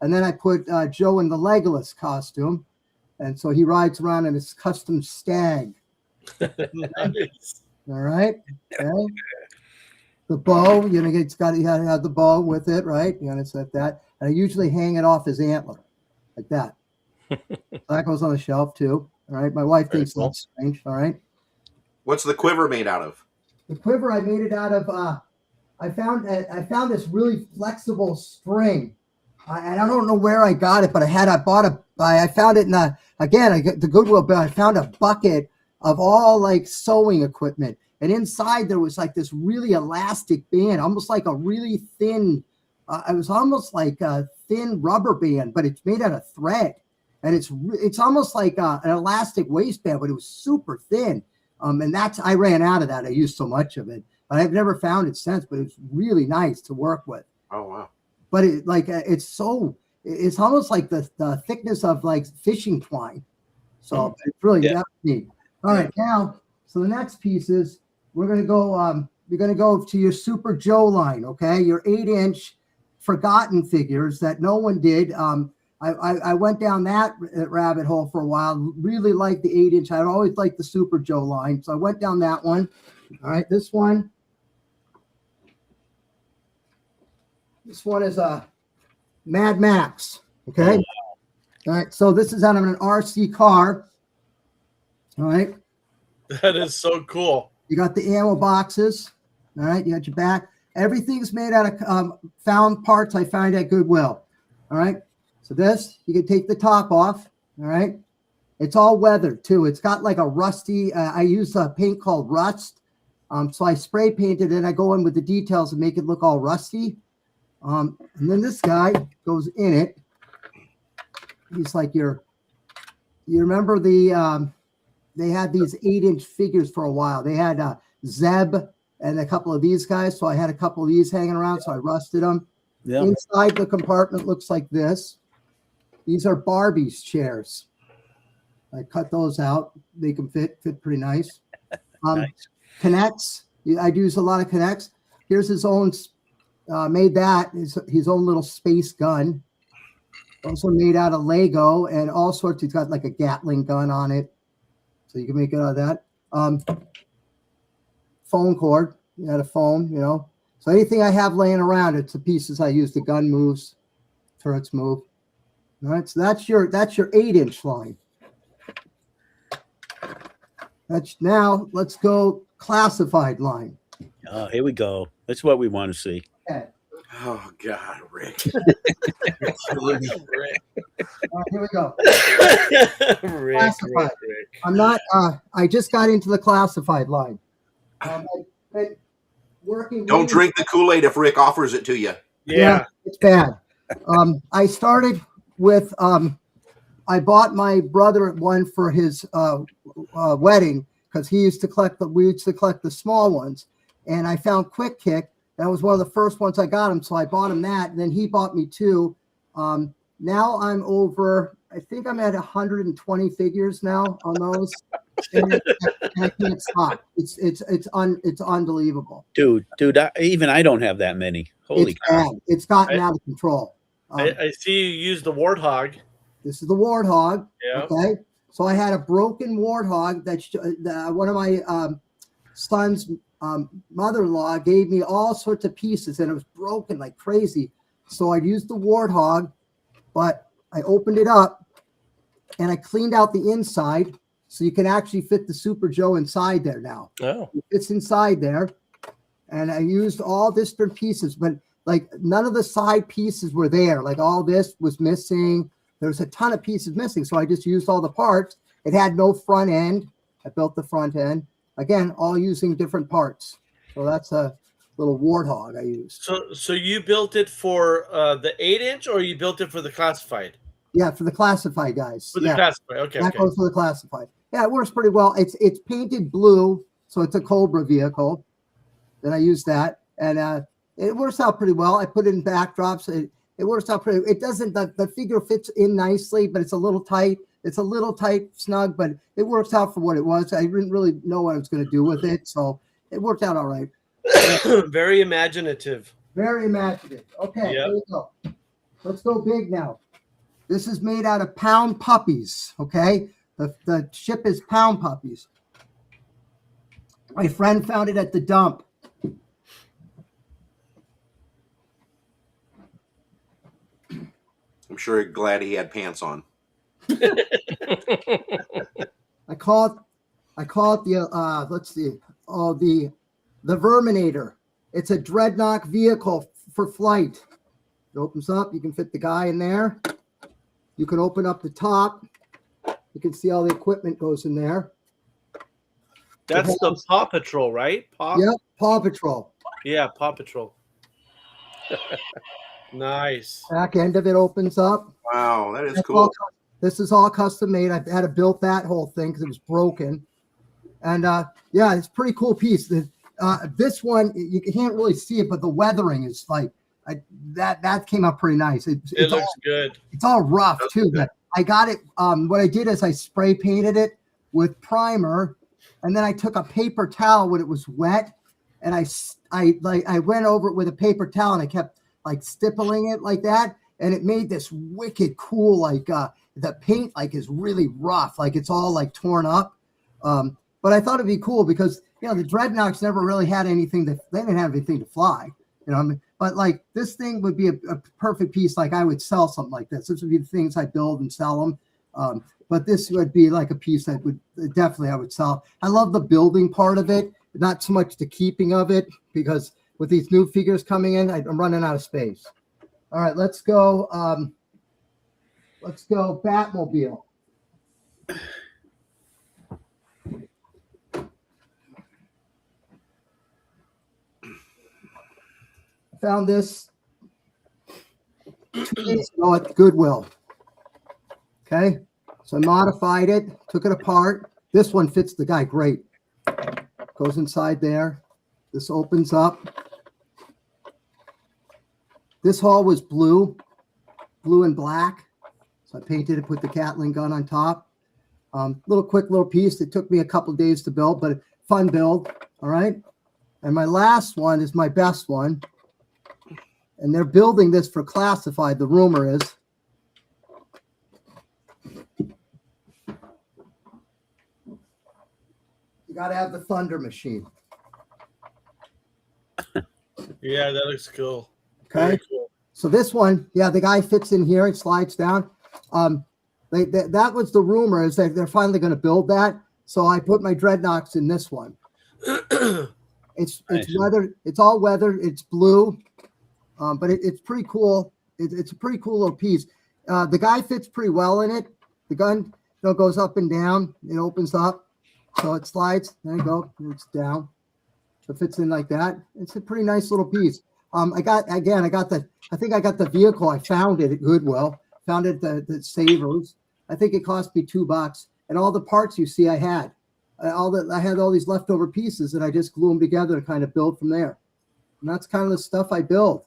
And then I put Joe in the Legolas costume. And so he rides around in his custom stag. Nice. All right. Okay. The bow, you know, you got to have the bow with it, right? You got to set that. And I usually hang it off his antler like that. That goes on the shelf too. All right. My wife thinks that's strange. All right. What's the quiver made out of? The quiver, I made it out of. I found this really flexible string. I don't know where I got it, but I found it in the Goodwill, but I found a bucket of all like sewing equipment. And inside there was like this really elastic band, almost like a really thin, it was almost like a thin rubber band, but it's made out of thread. And it's almost like an elastic waistband, but it was super thin. And I ran out of that. I used so much of it, but I've never found it since, but it's really nice to work with. Oh, wow. But it's almost like the thickness of like fishing twine. So it's really neat. All right, now, so the next piece is we're going to go to your Super Joe line, okay? Your 8-inch forgotten figures that no one did. I went down that rabbit hole for a while. Really liked the 8-inch. I always liked the Super Joe line, so I went down that one. All right, this one. This one is a Mad Max. Okay. All right. So this is out of an RC car. All right. That is so cool. You got the ammo boxes. All right. You got your back. Everything's made out of found parts I found at Goodwill. All right. So this, you can take the top off. All right. It's all weathered too. It's got like a rusty, I use a paint called Rust. So I spray painted it. I go in with the details and make it look all rusty. And then this guy goes in it. He's like you remember they had these 8-inch figures for a while. They had Zeb and a couple of these guys. So I had a couple of these hanging around. So I rusted them. Yeah. Inside the compartment looks like this. These are Barbie's chairs. I cut those out. They can fit pretty nice. Nice. Connects. I use a lot of connects. Here's his own. Made that his own little space gun. Also made out of Lego and all sorts. He's got like a Gatling gun on it, so you can make it out of that. Phone cord. You had a phone, you know. So anything I have laying around, it's the pieces I use. The gun moves, turrets move. All right, so that's your 8-inch line. Now let's go classified line. Oh, here we go. That's what we want to see. Okay. Oh God, Rick. All right, here we go. Rick. I'm not. I just got into the classified line. Working. Don't drink the Kool-Aid if Rick offers it to you. Yeah, it's bad. I started with. I bought my brother one for his wedding because we used to collect the small ones, and I found Quick Kick. That was one of the first ones I got him, so I bought him that, and then he bought me 2. Now I'm over. I think I'm at 120 figures now on those, and I can't stop. It's unbelievable, dude. Even I don't have that many. Holy cow! It's gotten out of control. I see you use the Warthog. This is the Warthog. Yeah. Okay. So I had a broken Warthog that one of my son's mother-in-law gave me all sorts of pieces, and it was broken like crazy. So I used the Warthog, but I opened it up and I cleaned out the inside so you can actually fit the Super Joe inside there now. Oh. It's inside there. And I used all different pieces, but like none of the side pieces were there. Like all this was missing. There's a ton of pieces missing. So I just used all the parts. It had no front end. I built the front end. Again, all using different parts. So that's a little Warthog I used. So you built it for the 8-inch, or you built it for the classified? Yeah, for the classified guys. For the classified, okay. That goes for the classified. Yeah, it works pretty well. It's painted blue, so it's a Cobra vehicle. Then I use that, and it works out pretty well. I put it in backdrops. It works out pretty. It doesn't. The figure fits in nicely, but it's a little tight. It's a little tight, snug, but it works out for what it was. I didn't really know what I was going to do with it, so it worked out all right. Very imaginative. Very imaginative. Okay, Yep. Here we go. Let's go big now. This is made out of pound puppies. Okay, the ship is pound puppies. My friend found it at the dump. I'm sure glad he had pants on. I call it the let's see, the Verminator. It's a dreadnought vehicle for flight. It opens up. You can fit the guy in there. You can open up the top. You can see all the equipment goes in there. That's the Paw Patrol, right? Yep, Paw Patrol. Yeah, Paw Patrol. Nice. Back end of it opens up. Wow, that is cool. This is all custom made. I had to build that whole thing because it was broken. And yeah, it's a pretty cool piece. This one, you can't really see it, but the weathering is like that came out pretty nice. It looks good. It's all rough too. But I got it. What I did is I spray painted it with primer, and then I took a paper towel when it was wet, and I went over it with a paper towel, and I kept like stippling it like that, and it made this wicked cool, like the paint like is really rough, like it's all like torn up. But I thought it'd be cool because the dreadnoughts never really had anything they didn't have anything to fly, but like this thing would be a perfect piece. Like I would sell something like this. This would be the things I build and sell them. But this would be like a piece that would definitely I would sell. I love the building part of it, not so much the keeping of it, because with these new figures coming in, I'm running out of space. All right, let's go. Let's go Batmobile. Found this 2 days ago at Goodwill. Okay, so I modified it, took it apart. This one fits the guy great. Goes inside there. This opens up. This hull was blue and black. So I painted it, put the Gatling gun on top. Quick little piece. It took me a couple of days to build, but fun build. All right. And my last one is my best one. And they're building this for classified. The rumor is. You got to have the Thunder Machine. Yeah, that looks cool. Okay. Very cool. So this one, the guy fits in here and slides down. That was the rumor, is that they're finally going to build that. So I put my dreadnoughts in this one. It's weather. It's all weather. It's blue, but it's pretty cool. It's a pretty cool little piece. The guy fits pretty well in it. The gun goes up and down. It opens up, so it slides. There you go. It's down. So it fits in like that. It's a pretty nice little piece. I got the vehicle. I found it at Goodwill. Found it at the Savers. I think it cost me $2, and all the parts you see I had. I had all these leftover pieces, and I just glue them together and kind of build from there. And that's kind of the stuff I build.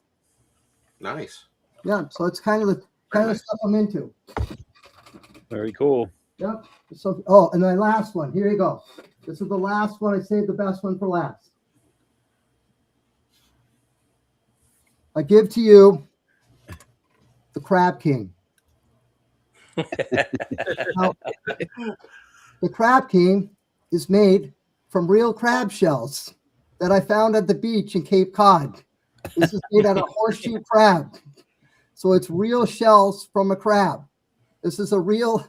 Nice. Yeah, so it's kind of the stuff I'm into. Very cool. Yep. So, and my last one. Here you go. This is the last one. I saved the best one for last. I give to you the Crab King. Now, the Crab King is made from real crab shells that I found at the beach in Cape Cod. This is made out of horseshoe crab. So it's real shells from a crab. This is a real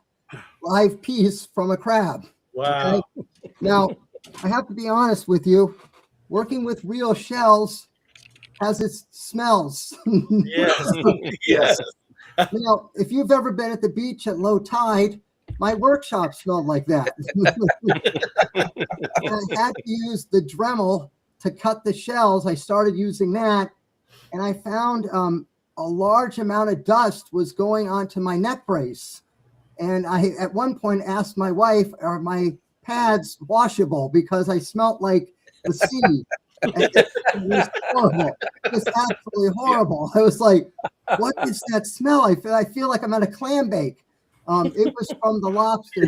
live piece from a crab. Wow. Okay? Now, I have to be honest with you. Working with real shells has its smells. Yes. Yes. If you've ever been at the beach at low tide, my workshop smelled like that. I had to use the Dremel to cut the shells. I started using that, and I found a large amount of dust was going onto my neck brace. And I, at one point, asked my wife, are my pads washable? Because I smelt like the sea. It was horrible. It was absolutely horrible. I was like, what is that smell? I feel like I'm at a clam bake. It was from the lobster,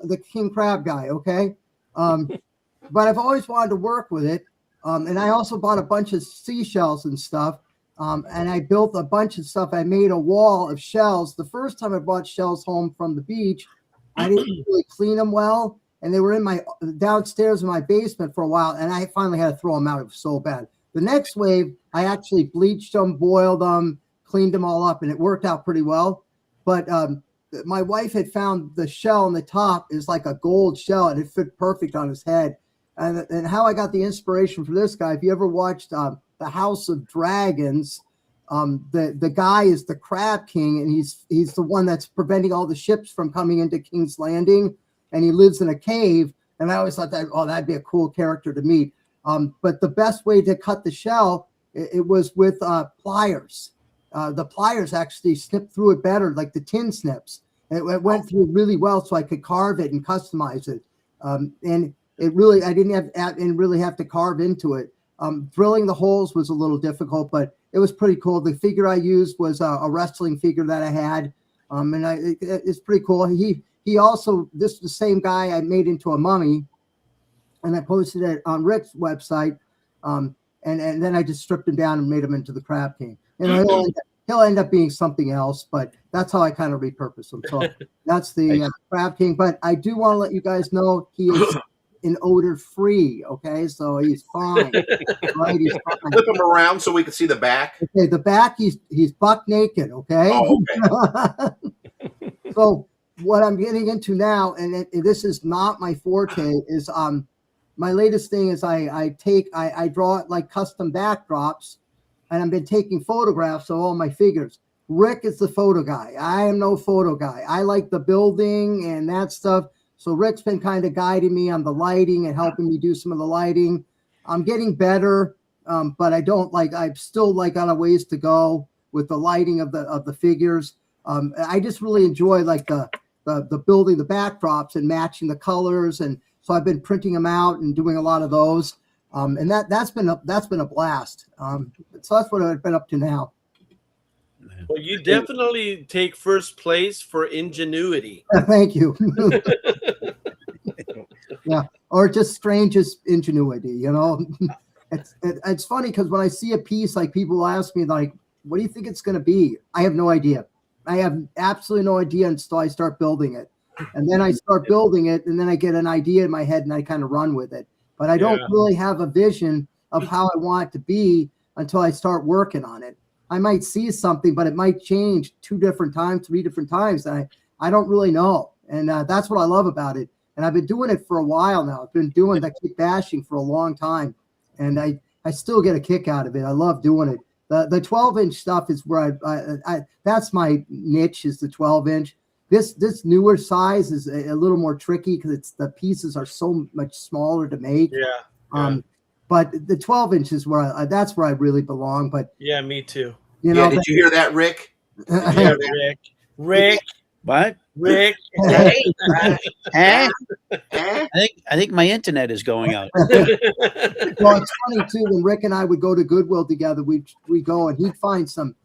the king crab guy, okay? But I've always wanted to work with it. And I also bought a bunch of seashells and stuff. And I built a bunch of stuff. I made a wall of shells. The first time I brought shells home from the beach, I didn't really clean them well. And they were in my downstairs in my basement for a while. And I finally had to throw them out. It was so bad. The next wave, I actually bleached them, boiled them, cleaned them all up, and it worked out pretty well. But my wife had found the shell on the top is like a gold shell, and it fit perfect on his head. And how I got the inspiration for this guy, if you ever watched The House of Dragons, the guy is the Crab King, and he's the one that's preventing all the ships from coming into King's Landing, and he lives in a cave. And I always thought that'd be a cool character to meet. But the best way to cut the shell, it was with pliers. The pliers actually snipped through it better, like the tin snips. It went through really well, so I could carve it and customize it. And it really, I didn't really have to carve into it. Drilling the holes was a little difficult, but it was pretty cool. The figure I used was a wrestling figure that I had, and it's pretty cool. He also, this is the same guy I made into a mummy, and I posted it on Rick's website, and then I just stripped him down and made him into the Crab King. And he'll end up being something else, but that's how I kind of repurpose him. So that's the Crab King. But I do want to let you guys know he is an odor free. Okay, so he's fine. Right, he's fine. Flip him around so we can see the back. Okay, the back he's buck naked. Okay. Oh, okay. So what I'm getting into now, and this is not my forte, is my latest thing is I draw like custom backdrops, and I've been taking photographs of all my figures. Rick is the photo guy. I am no photo guy. I like the building and that stuff. So Rick's been kind of guiding me on the lighting and helping me do some of the lighting. I'm getting better, but I'm still got a ways to go with the lighting of the figures. I just really enjoy like the building the backdrops and matching the colors, and so I've been printing them out and doing a lot of those. And that's been a blast. So that's what I've been up to now. Well, you definitely take first place for ingenuity. Thank you. Yeah, or just strangest ingenuity. You know, it's funny because when I see a piece, like people ask me like, "What do you think it's going to be?" I have no idea. I have absolutely no idea until I start building it, and then I start building it, and then I get an idea in my head and I kind of run with it. But I don't really have a vision of how I want it to be until I start working on it. I might see something, but it might change 2 different times, 3 different times. I don't really know. And that's what I love about it. And I've been doing it for a while now. I've been doing the kick bashing for a long time. And I still get a kick out of it. I love doing it. The 12-inch stuff is where I that's my niche, is the 12-inch. This newer size is a little more tricky because the pieces are so much smaller to make. Yeah. But the 12-inch is where that's where I really belong. But yeah, me too. You know, did you hear that, Rick? Yeah, Rick. What? Rick. Hey. I think my internet is going out. Well, it's funny too. When Rick and I would go to Goodwill together, we go and he'd find some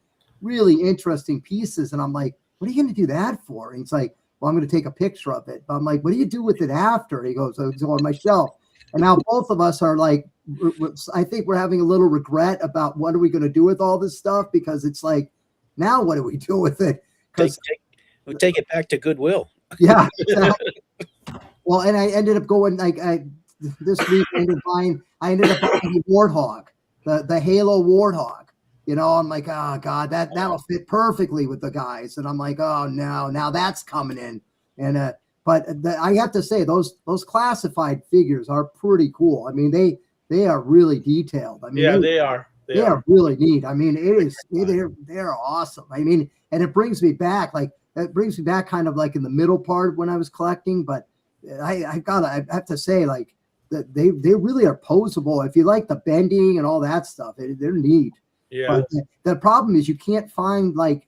really interesting pieces, and I'm like, "What are you going to do that for?" And he's like, "Well, I'm going to take a picture of it." But I'm like, "What do you do with it after?" He goes, "It's on my shelf." And now both of us are like, I think we're having a little regret about what are we going to do with all this stuff, because it's like, now what do we do with it? We'll take it back to Goodwill. Yeah. Exactly. Well, and I ended up going this week. I ended up buying the Warthog, the Halo Warthog. You know, I'm like, oh God, that'll fit perfectly with the guys. And I'm like, oh no, now that's coming in. And but I have to say, those classified figures are pretty cool. I mean, they are really detailed. I mean, they are. They are really neat. I mean, they're awesome. I mean, and it brings me back kind of like in the middle part when I was collecting. But I have to say, like, that they really are posable. If you like the bending and all that stuff, they're neat. Yeah. But the problem is you can't find like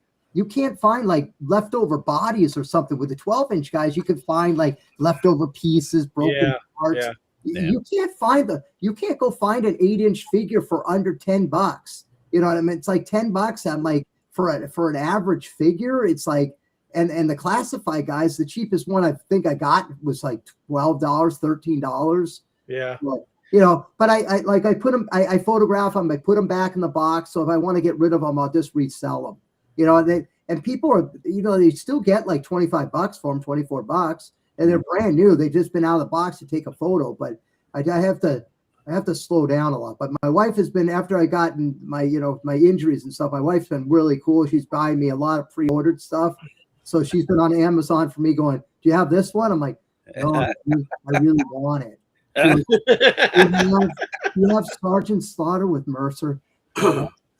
leftover bodies or something. With the 12-inch guys, you can find like leftover pieces, broken parts. You can't go find an 8-inch figure for under $10. You know what I mean? It's like $10. I'm like, for an average figure, it's like, and the classified guys, the cheapest one I think I got was like $12, $13. Yeah. But, you know, but I put them, I photograph them, I put them back in the box. So if I want to get rid of them, I'll just resell them. You know, and people are, you know, they still get like $25 for them, $24, and they're brand new. They've just been out of the box to take a photo. But I have to slow down a lot. But my wife has been, after I gotten my injuries and stuff, my wife's been really cool. She's buying me a lot of pre-ordered stuff. So she's been on Amazon for me going, do you have this one? I'm like, no, I really want it. You have Sergeant Slaughter with Mercer.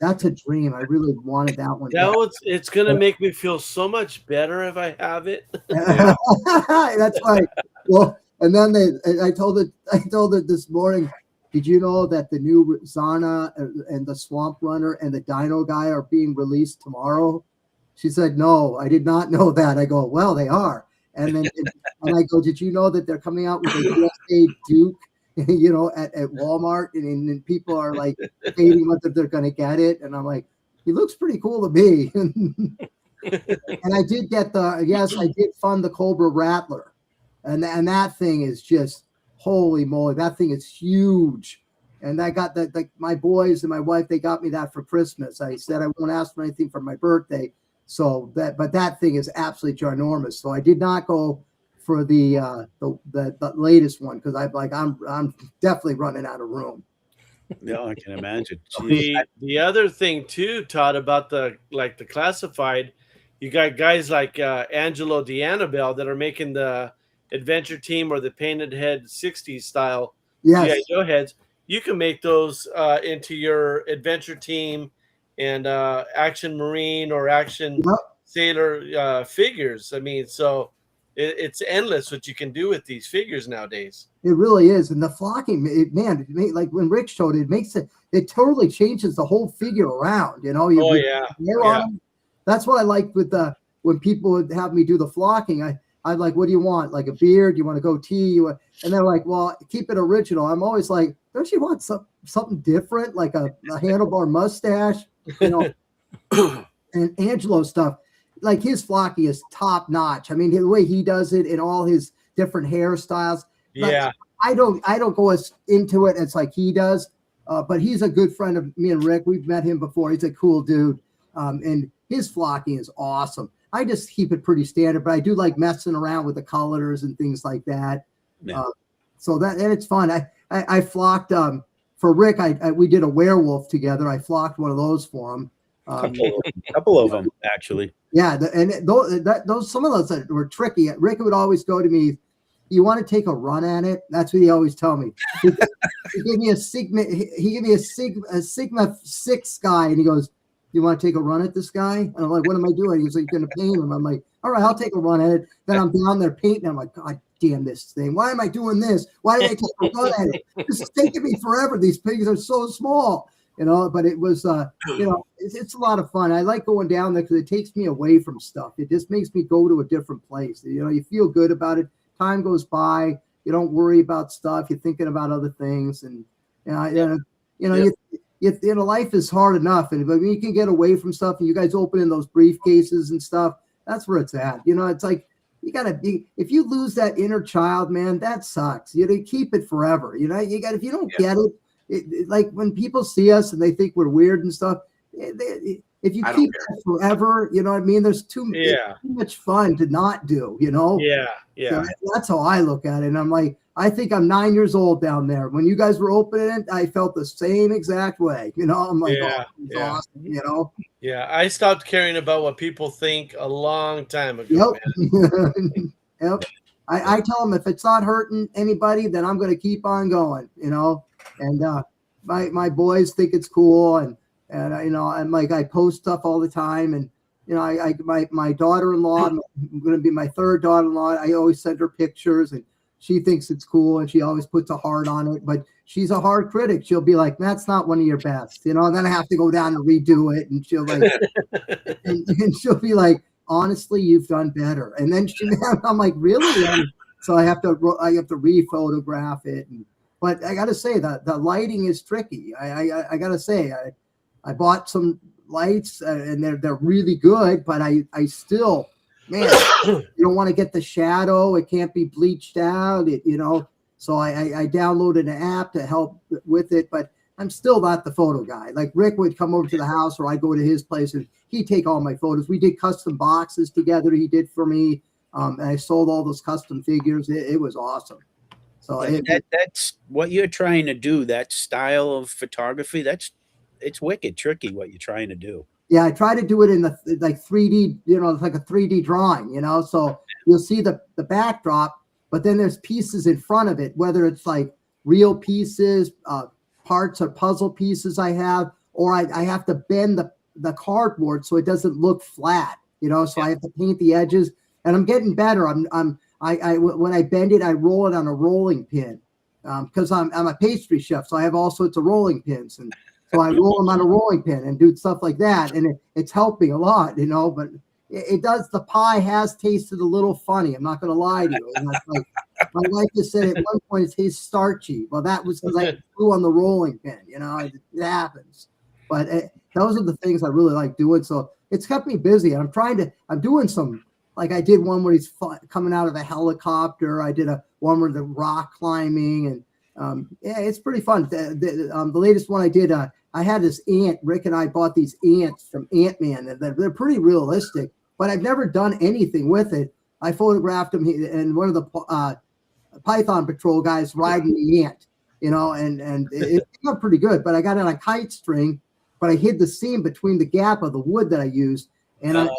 That's a dream. I really wanted that one. It's gonna make me feel so much better if I have it. That's right. Well, and then I told it this morning. Did you know that the new Zana and the Swamp Runner and the Dino Guy are being released tomorrow? She said, no, I did not know that. I go, well, they are. And then and I go, did you know that they're coming out with a USA Duke, you know, at Walmart? And people are like debating whether they're going to get it. And I'm like, he looks pretty cool to me. And I did get I did fund the Cobra Rattler. And that thing is just, holy moly, that thing is huge. And I got my boys and my wife, they got me that for Christmas. I said I won't ask for anything for my birthday. So but that thing is absolutely ginormous. So I did not go for the latest one because I'm definitely running out of room. Yeah, I can imagine. The other thing too, Todd, about the classified, you got guys like Angelo D'Annabelle that are making the Adventure Team or the painted head 60s style G.I. Joe heads. You can make those into your Adventure Team and Action Marine or Action Sailor figures. I mean, so it's endless what you can do with these figures nowadays. It really is. And the flocking, like when Rick showed it, it totally changes the whole figure around, you know. That's what I like with when people would have me do the flocking. I'm like, what do you want? Like a beard? You want a goatee? And they're like, well, keep it original. I'm always like, don't you want something different, like a handlebar mustache? You know, and Angelo's stuff, like his flocking is top notch. I mean, the way he does it in all his different hairstyles. Yeah. I don't go as into it as like he does, but he's a good friend of me and Rick. We've met him before. He's a cool dude, and his flocking is awesome. I just keep it pretty standard, but I do like messing around with the colors and things like that. Yeah. So and it's fun. I flocked for Rick. We did a werewolf together. I flocked one of those for him. Couple of them actually. Yeah, those some of those that were tricky. Rick would always go to me, you want to take a run at it? That's what he always told me. He gave me a Sigma. He gave me a Sigma 6 guy, and he goes, "You want to take a run at this guy?" And I'm like, "What am I doing?" He's like, "You're gonna paint him." I'm like, "All right, I'll take a run at it." Then I'm down there painting. I'm like, "God damn this thing! Why am I doing this? Why did I take a run at it? This is taking me forever. These pigs are so small." You know, but it was, it's a lot of fun. I like going down there because it takes me away from stuff. It just makes me go to a different place. You know, you feel good about it. Time goes by. You don't worry about stuff. You're thinking about other things, and life is hard enough. And but when you can get away from stuff, and you guys open in those briefcases and stuff, that's where it's at. You know, it's like you gotta be. If you lose that inner child, man, that sucks. You know, keep it forever. You know, if you don't get it. Like when people see us and they think we're weird and stuff, if you keep it forever, you know what I mean? There's too much fun to not do, you know? Yeah. So that's how I look at it. And I'm like, I think I'm 9 years old down there. When you guys were opening it, I felt the same exact way. You know, I'm like, it's awesome, you know? Yeah, I stopped caring about what people think a long time ago. Yep. Yep. I tell them if it's not hurting anybody, then I'm going to keep on going, you know? And my boys think it's cool, and you know, I'm like, I post stuff all the time, and you know, my daughter-in-law, I'm going to be my third daughter-in-law. I always send her pictures, and she thinks it's cool, and she always puts a heart on it. But she's a hard critic. She'll be like, "That's not one of your best," you know. And then I have to go down and redo it, and she'll like, and she'll be like, "Honestly, you've done better." And then I'm like, "Really?" And so I have to re-photograph it, and But I got to say that the lighting is tricky. I got to say, I bought some lights and they're really good, but I still, man, you don't want to get the shadow. It can't be bleached out, So I downloaded an app to help with it, but I'm still not the photo guy. Like Rick would come over to the house or I'd go to his place and he'd take all my photos. We did custom boxes together. He did for me. And I sold all those custom figures. It was awesome. So that's what you're trying to do. That style of photography, it's wicked tricky what you're trying to do. Yeah, I try to do it in the like 3D, it's like a 3D drawing, so you'll see the backdrop, but then there's pieces in front of it, whether it's like real pieces, parts or puzzle pieces I have, or I have to bend the cardboard so it doesn't look flat, so I have to paint the edges, and I'm getting better. I when I bend it, I roll it on a rolling pin, because I'm a pastry chef, so I have all sorts of rolling pins, and so I roll them on a rolling pin and do stuff like that, and it's helping a lot, but it does. The pie has tasted a little funny. I'm not going to lie to you. And that's like, my wife just said at one point it tastes starchy. Well, that was because I flew on the rolling pin. It happens. But those are the things I really like doing. So it's kept me busy. And I'm doing some, like I did one where he's coming out of a helicopter. I did one where the rock climbing, and it's pretty fun. The latest one I did, I had this ant. Rick and I bought these ants from Ant-Man. They're pretty realistic, but I've never done anything with it. I photographed him, and one of the Python Patrol guys riding the ant, and it got pretty good. But I got it on a kite string, but I hid the seam between the gap of the wood that I used, and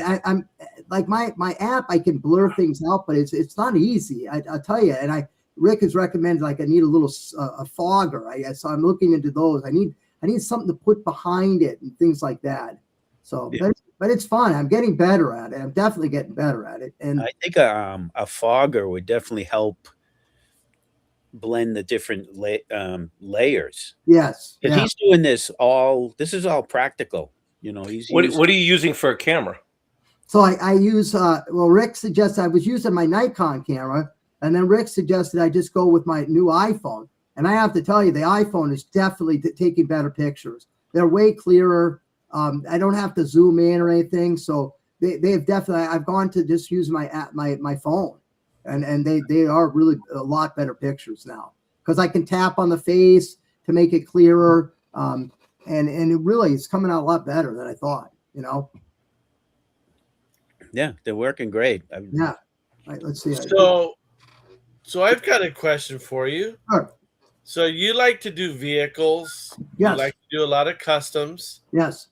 I'm like my app. I can blur things out, but it's not easy. I'll tell you. And Rick has recommended, like, I need a little a fogger. So I'm looking into those. I need something to put behind it and things like that. So, yeah. But it's fun. I'm getting better at it. I'm definitely getting better at it. And I think a fogger would definitely help blend the different layers. Yes. Because he's doing this all. This is all practical. What are you using for a camera? So I use. Rick suggested I was using my Nikon camera. And then Rick suggested I just go with my new iPhone. And I have to tell you, the iPhone is definitely taking better pictures. They're way clearer. I don't have to zoom in or anything. So they have definitely, I've gone to just use my phone. And they are really a lot better pictures now. Because I can tap on the face to make it clearer. And it really is coming out a lot better than I thought, Yeah, they're working great. Yeah. All right, let's see. So I've got a question for you. Sure. So you like to do vehicles. Yes. You like to do a lot of customs. Yes.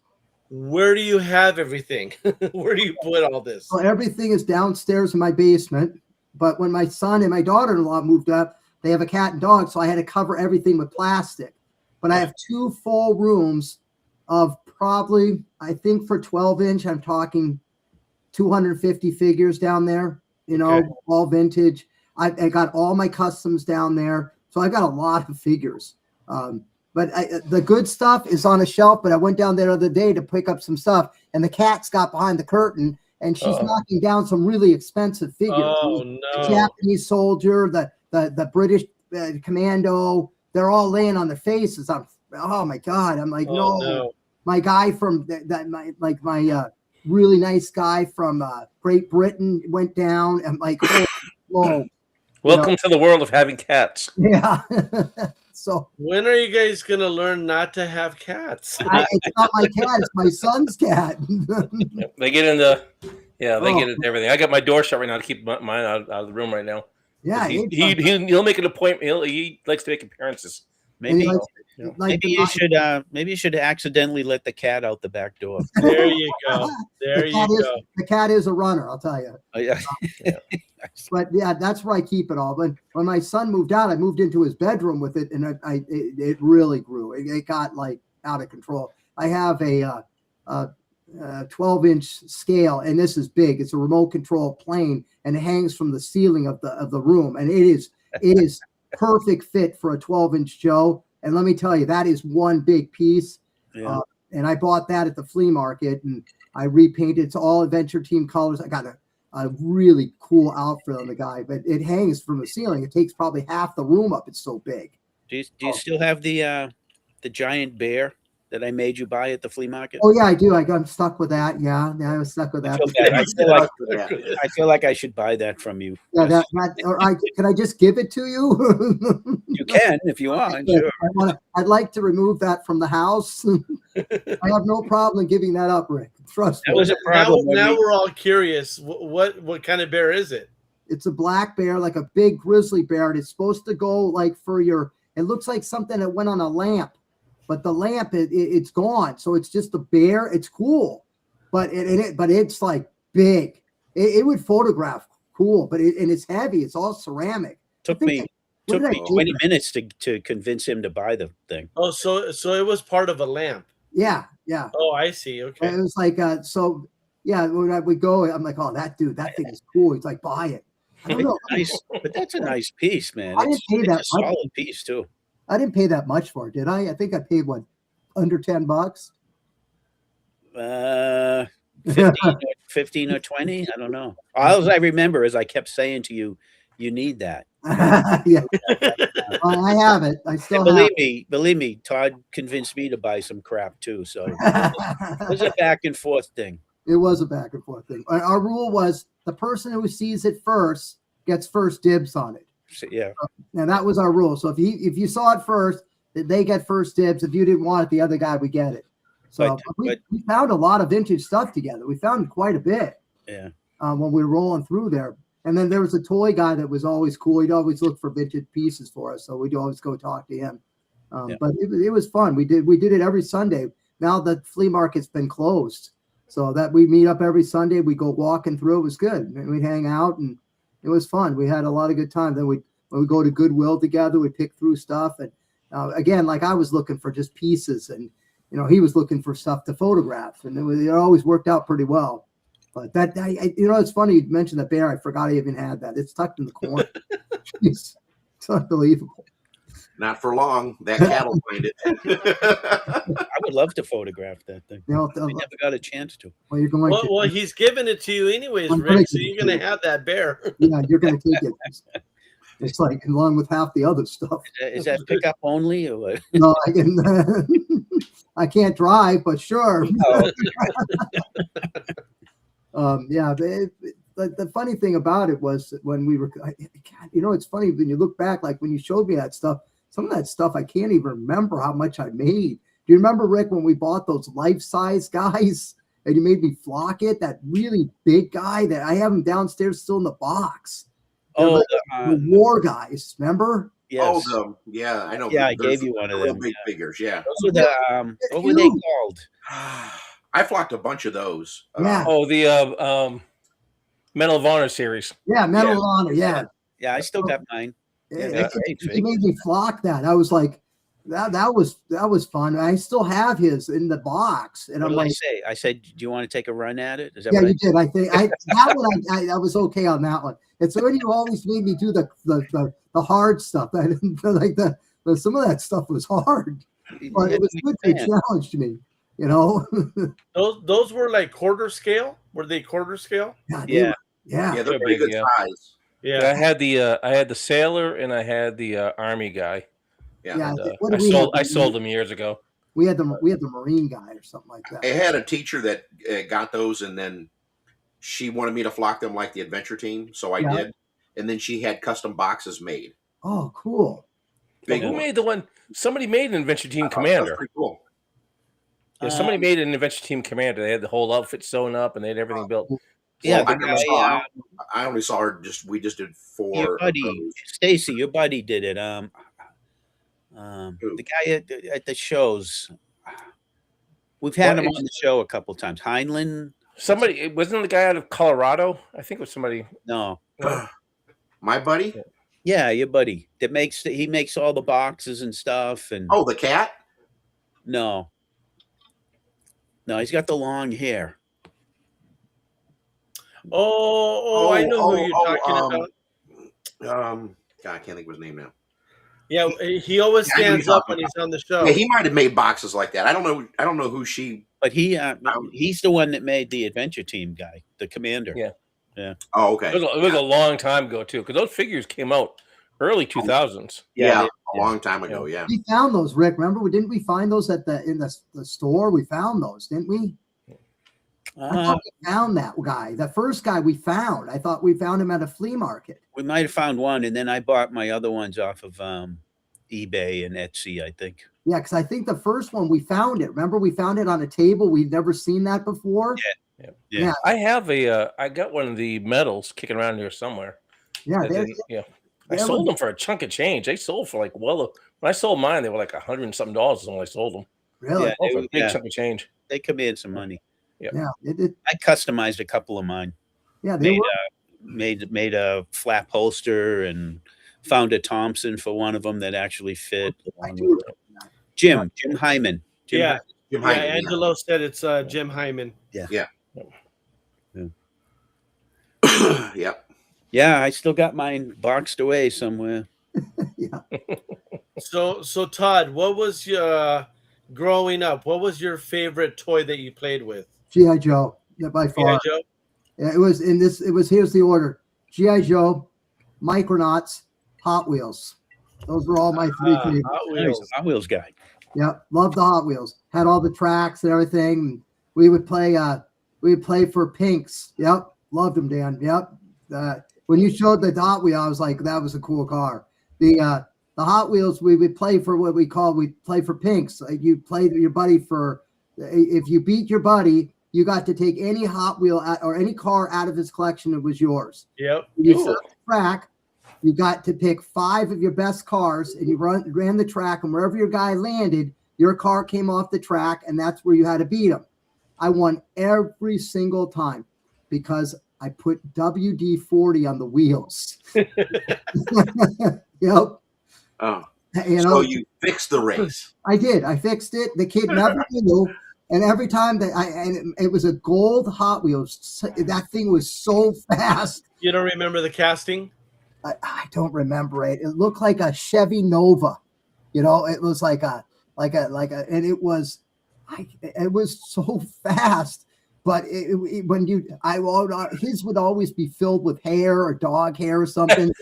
Where do you have everything? Where do you put all this? Well, everything is downstairs in my basement. But when my son and my daughter-in-law moved up, they have a cat and dog, so I had to cover everything with plastic. But I have 2 full rooms of probably, I think for 12-inch, I'm talking 250 figures down there, all vintage. I got all my customs down there. So I got a lot of figures. But the good stuff is on a shelf, but I went down there the other day to pick up some stuff, and the cat's got behind the curtain, and she's knocking down some really expensive figures. Oh, no. The Japanese soldier, the British commando, they're all laying on their faces. Oh, my God. I'm like, no. My guy from my really nice guy from Great Britain went down. I'm like, whoa. Welcome to the world of having cats. Yeah. So when are you guys gonna learn not to have cats? It's not my cat; it's my son's cat. They get into, they get into everything. I got my door shut right now to keep mine out of the room right now. Yeah, he'll make an appointment. He likes to make appearances. Maybe you should accidentally let the cat out the back door. There you go. The cat is a runner, I'll tell you. Oh, yeah. But yeah, that's where I keep it all. But when my son moved out, I moved into his bedroom with it, and it really grew. It got like out of control. I have a 12-inch scale, and this is big. It's a remote control plane, and it hangs from the ceiling of the room, and it is perfect fit for a 12-inch Joe. And let me tell you, that is one big piece. And I bought that at the flea market, and I repainted. It's all Adventure Team colors. I got a really cool outfit on the guy, but it hangs from the ceiling. It takes probably half the room up. It's so big. Do you still have the giant bear that I made you buy at the flea market? Oh yeah, I do. I'm stuck with that. Yeah, I was stuck with I that. feel bad. I feel like I should buy that from you. Yeah, can I just give it to you? You can if you want. Sure. I'd like to remove that from the house. I have no problem giving that up, Rick. Trust me. That was a problem. Now we're all curious. What kind of bear is it? It's a black bear, like a big grizzly bear. And it's supposed to go like for your. It looks like something that went on a lamp, but the lamp it's gone. So it's just a bear. It's cool, but it's like big. It would photograph cool, but it's heavy. It's all ceramic. Took me 20 minutes to convince him to buy the thing. Oh, so it was part of a lamp. Yeah. Oh, I see. Okay. And it was like so. Yeah, when we go, I'm like, oh, that thing is cool. He's like, buy it. I don't know. Nice, but that's a nice piece, man. I didn't pay that. It's a solid piece too. I didn't pay that much for it, did I? I think I paid what, under $10. 15 or 20. I don't know. All I remember is I kept saying to you, "You need that." Yeah, I have it. I still believe me. Todd convinced me to buy some crap too. So it was a back and forth thing. It was a back and forth thing. Our rule was the person who sees it first gets first dibs on it. So, yeah. And that was our rule. So if you saw it first, they get first dibs. If you didn't want it, the other guy would get it. So we found a lot of vintage stuff together. We found quite a bit. Yeah. When we were rolling through there. And then there was a toy guy that was always cool. He'd always look for vintage pieces for us. So we'd always go talk to him. But it was fun. We did it every Sunday. Now the flea market's been closed. So that we meet up every Sunday. We go walking through. It was good. And we'd hang out and it was fun. We had a lot of good time. Then when we go to Goodwill together, we pick through stuff. And again, like I was looking for just pieces and, he was looking for stuff to photograph and it always worked out pretty well. But it's funny you mentioned the bear. I forgot I even had that. It's tucked in the corner. It's unbelievable. Not for long. That cat will find it. I would love to photograph that thing. We never got a chance to. Well, you're going to. Well, he's giving it to you anyways, Rick. So you're going to have that bear. Yeah, you're going to take it. It's like along with half the other stuff. Is that pickup only or what? No, I can't drive, but sure. Yeah, the funny thing about it was when we were, it's funny when you look back, like when you showed me that stuff, some of that stuff I can't even remember how much I made. Do you remember, Rick, when we bought those life-size guys and you made me flock it? That really big guy that I have him downstairs still in the box. Oh, the war guys, remember? Yes. Oh, yeah, I know. Yeah, I gave you one of them. Big figures, yeah. Those were what were they called? I flocked a bunch of those. Yeah. The Medal of Honor series. Yeah, Medal of Honor. Yeah. Yeah, I still got mine. He made me flock that. I was like, that was fun. I still have his in the box. And what I'm did like, I said, do you want to take a run at it? Is that yeah, what you did. I think that one I was okay on that one. And so when you always made me do the hard stuff, I didn't like some of that stuff was hard, but it was good to challenge me. Those were like quarter scale. Were they quarter scale? Yeah. They're pretty good size. Yeah, I had the sailor and I had the army guy. Yeah. I sold them years ago. We had the Marine guy or something like that. I had a teacher that got those, and then she wanted me to flock them like the adventure team, so I did. And then she had custom boxes made. Oh, cool! Who made the one? Somebody made an adventure team commander. That's pretty cool. Yeah, somebody made an adventure team commander. They had the whole outfit sewn up, and they had everything built. Yeah, I only saw her. We just did 4. Your buddy, Stacy, your buddy did it. The guy at the shows. We've had him on the show a couple times. Heinlein. Somebody, it wasn't the guy out of Colorado. I think it was somebody. No. My buddy. Yeah, your buddy that he makes all the boxes and stuff. And the cat. No, he's got the long hair. I know who you're talking about. God, I can't think of his name now. Yeah, he always stands up when he's on the show. Yeah, he might have made boxes like that. I don't know who she. But he's the one that made the adventure team guy, the commander. Yeah. Yeah. Oh, okay. It was a long time ago too, because those figures came out early 2000s. Yeah, a long time ago. Yeah. We found those, Rick. Remember, didn't we find those in the store? We found those, didn't we? I thought we found that guy. The first guy we found. I thought we found him at a flea market. We might have found one, and then I bought my other ones off of eBay and Etsy, I think. Yeah, because I think the first one we found it. Remember, we found it on a table. We'd never seen that before. Yeah. I have I got one of the medals kicking around here somewhere. Yeah, I sold them for a chunk of change. They sold for like when I sold mine, they were like $100 and something when I sold them. Really? Yeah, For a big chunk of change. They command some money. Yeah. I customized a couple of mine. Yeah, they made a flap holster and found a Thompson for one of them that actually fit. Jim Hyman. Jim Hyman. Angelo said it's Jim Hyman. Yeah. Yep. Yeah, I still got mine boxed away somewhere. So Todd, what was your growing up? What was your favorite toy that you played with? G.I. Joe. Yeah, by far. G.I. Joe? Yeah, it was in this. It was here's the order: G.I. Joe, Micronauts, Hot Wheels. Those were all my three favorites. Hot Wheels guy. Yep, loved the Hot Wheels. Had all the tracks and everything. We would play. We would play for Pinks. Yep, loved them, Dan. Yep. When you showed the Hot Wheel, I was like, that was a cool car. The Hot Wheels, we would play for what we play for Pinks. You played with your buddy for. If you beat your buddy, you got to take any Hot Wheel or any car out of his collection. It was yours. Yep. You set up the track. You got to pick 5 of your best cars, and you ran the track. And wherever your guy landed, your car came off the track, and that's where you had to beat him. I won every single time because I put WD-40 on the wheels. Yep. Oh. So you fixed the race. I did. I fixed it. The kid never knew. And every time and it was a gold Hot Wheels. That thing was so fast. You don't remember the casting? I don't remember it. It looked like a Chevy Nova. You know, it was like a, and it was so fast. But his would always be filled with hair or dog hair or something.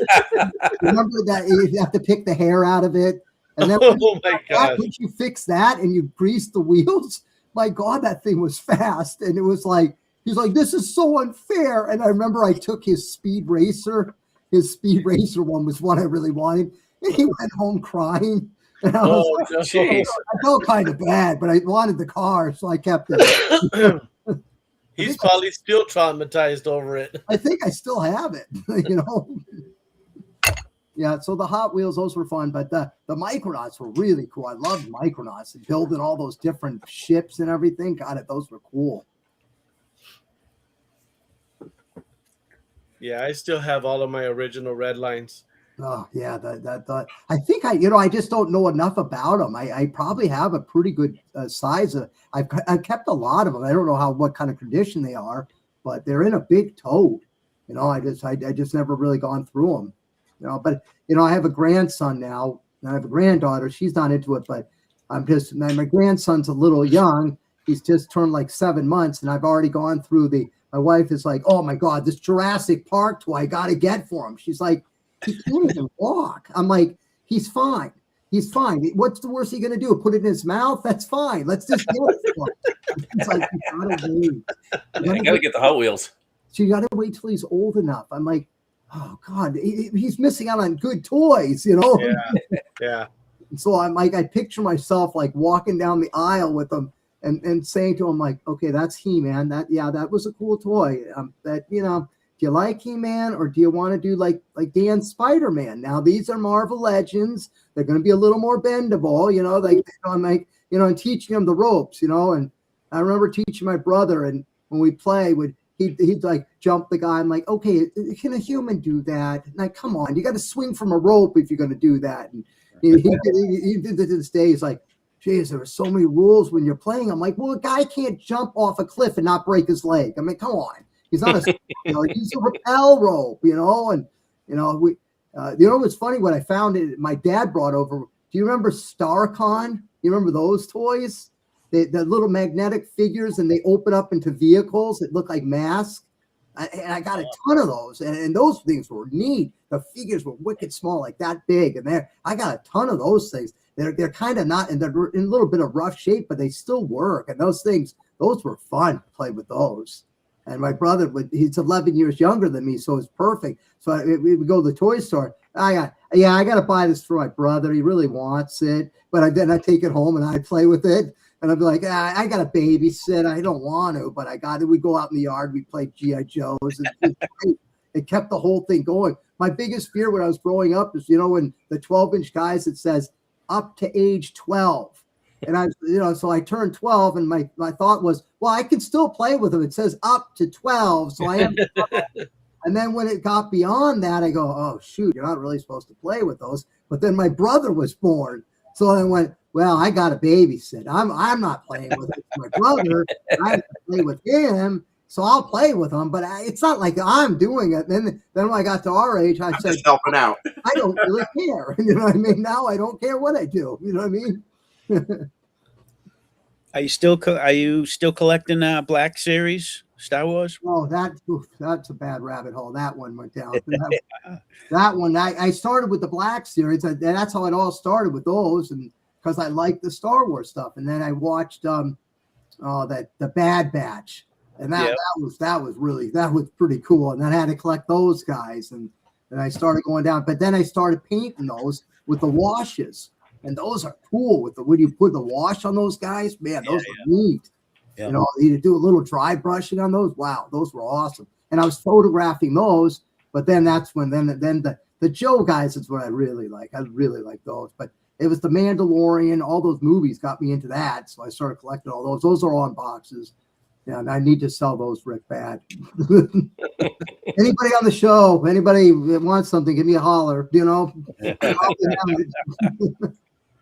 Remember that you have to pick the hair out of it. And then once you fix that and you grease the wheels, my God, that thing was fast. And it was like, he's like, this is so unfair. And I remember I took his Speed Racer. His Speed Racer one was one I really wanted. And he went home crying. And I felt kind of bad, but I wanted the car, so I kept it. He's probably still traumatized over it. I think I still have it, you know. Yeah, so the Hot Wheels, those were fun, but the Micronauts were really cool. I loved Micronauts and building all those different ships and everything. God, those were cool. Yeah, I still have all of my original red lines. Oh yeah, that I think I just don't know enough about them. I probably have a pretty good size. I've kept a lot of them. I don't know what kind of condition they are, but they're in a big tote. You know, I just never really gone through them. You know, but I have a grandson now, and I have a granddaughter. She's not into it, but my grandson's a little young. He's just turned like 7 months, and I've already gone through my wife is like, oh my God, this Jurassic Park toy I got to get for him. She's like, he can't even walk. I'm like, he's fine. He's fine. What's the worst he's going to do? Put it in his mouth? That's fine. Let's just do it for him. He's like, you gotta wait. You got to get the Hot Wheels. So you got to wait till he's old enough. I'm like, oh God, he's missing out on good toys, you know? Yeah. So I'm like, I picture myself like walking down the aisle with him and saying to him, like, okay, that's He-Man. That was a cool toy. Do you like He-Man, or do you want to do like Dan's Spider-Man? Now these are Marvel Legends. They're going to be a little more bendable, you know. I'm like, and teaching him the ropes, you know. And I remember teaching my brother, and when we play, he'd like jump the guy. I'm like, okay, can a human do that? Like, come on, you got to swing from a rope if you're going to do that. And he to this day, he's like, geez, there are so many rules when you're playing. I'm like, well, a guy can't jump off a cliff and not break his leg. I mean, come on. He's not he's a rappel rope, you know, and what's funny? What I found my dad brought over. Do you remember StarCon? You remember those toys? The little magnetic figures, and they open up into vehicles that look like masks. And I got a ton of those, and those things were neat. The figures were wicked small, like that big, and I got a ton of those things. They're kind of not, and they're in a little bit of rough shape, but they still work. And those were fun to play with those. And my brother, he's 11 years younger than me, so it's perfect. So we would go to the toy store. I got to buy this for my brother. He really wants it, but then I take it home and I play with it. And I'd be like, I got to babysit. I don't want to, but I got it. We'd go out in the yard. We'd play G.I. Joes. It kept the whole thing going. My biggest fear when I was growing up is, when the 12-inch guys, it says up to age 12. And so I turned 12 and my thought was, well, I can still play with them. It says up to 12. So I am. And then when it got beyond that, I go, oh, shoot, you're not really supposed to play with those. But then my brother was born. So I went, well, I got to babysit. I'm not playing with it. My brother, I have to play with him. So I'll play with him, but it's not like I'm doing it. Then when I got to our age, I said, just helping out. I don't really care. You know what I mean? Now I don't care what I do. You know what I mean? Are you still collecting Black Series Star Wars? Oh, that's a bad rabbit hole. That one went down. That one, I started with the Black Series, and that's how it all started with those, and because I liked the Star Wars stuff. And then I watched the Bad Batch, and that was pretty cool. And then I had to collect those guys, and I started going down. But then I started painting those with the washes. And those are cool when you put the wash on those guys, man, those are neat. Yeah. You do a little dry brushing on those. Wow, those were awesome. And I was photographing those, but then that's when then the Joe guys is what I really like. I really like those. But it was the Mandalorian, all those movies got me into that. So I started collecting all those. Those are all in boxes. Yeah, and I need to sell those, Rick, bad. Anybody on the show, anybody that wants something, give me a holler,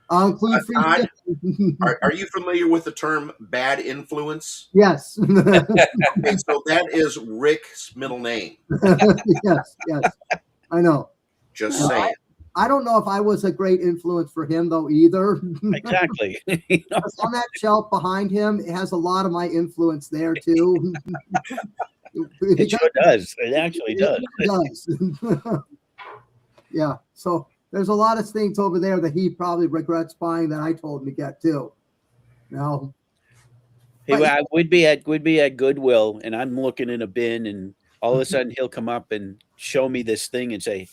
I'll include free. Are you familiar with the term bad influence? Yes. Okay, so that is Rick's middle name. Yes. I know. Just saying. I don't know if I was a great influence for him, though, either. Exactly. On that shelf behind him, it has a lot of my influence there, too. It sure does. It actually does. It does. Yeah. So there's a lot of things over there that he probably regrets buying that I told him to get, too. No. Hey, we'd be at Goodwill, and I'm looking in a bin, and all of a sudden he'll come up and show me this thing and say,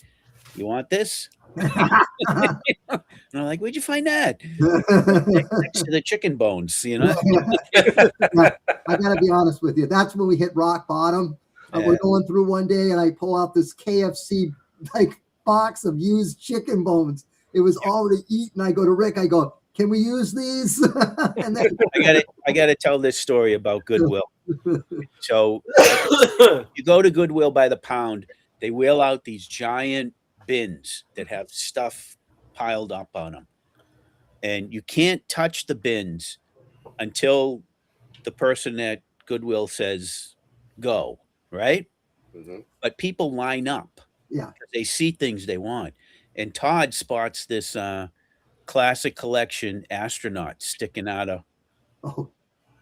"You want this?" And I'm like, "Where'd you find that?" Next to the chicken bones, Yeah, I gotta be honest with you. That's when we hit rock bottom. We're going through one day, and I pull out this KFC box of used chicken bones. It was already eaten. I go to Rick. I go, "Can we use these?" And then I gotta tell this story about Goodwill. So you go to Goodwill by the pound. They wheel out these giant bins that have stuff piled up on them, and you can't touch the bins until the person at Goodwill says go, right? Mm-hmm. But people line up, they see things they want. And Todd spots this classic collection astronaut sticking out of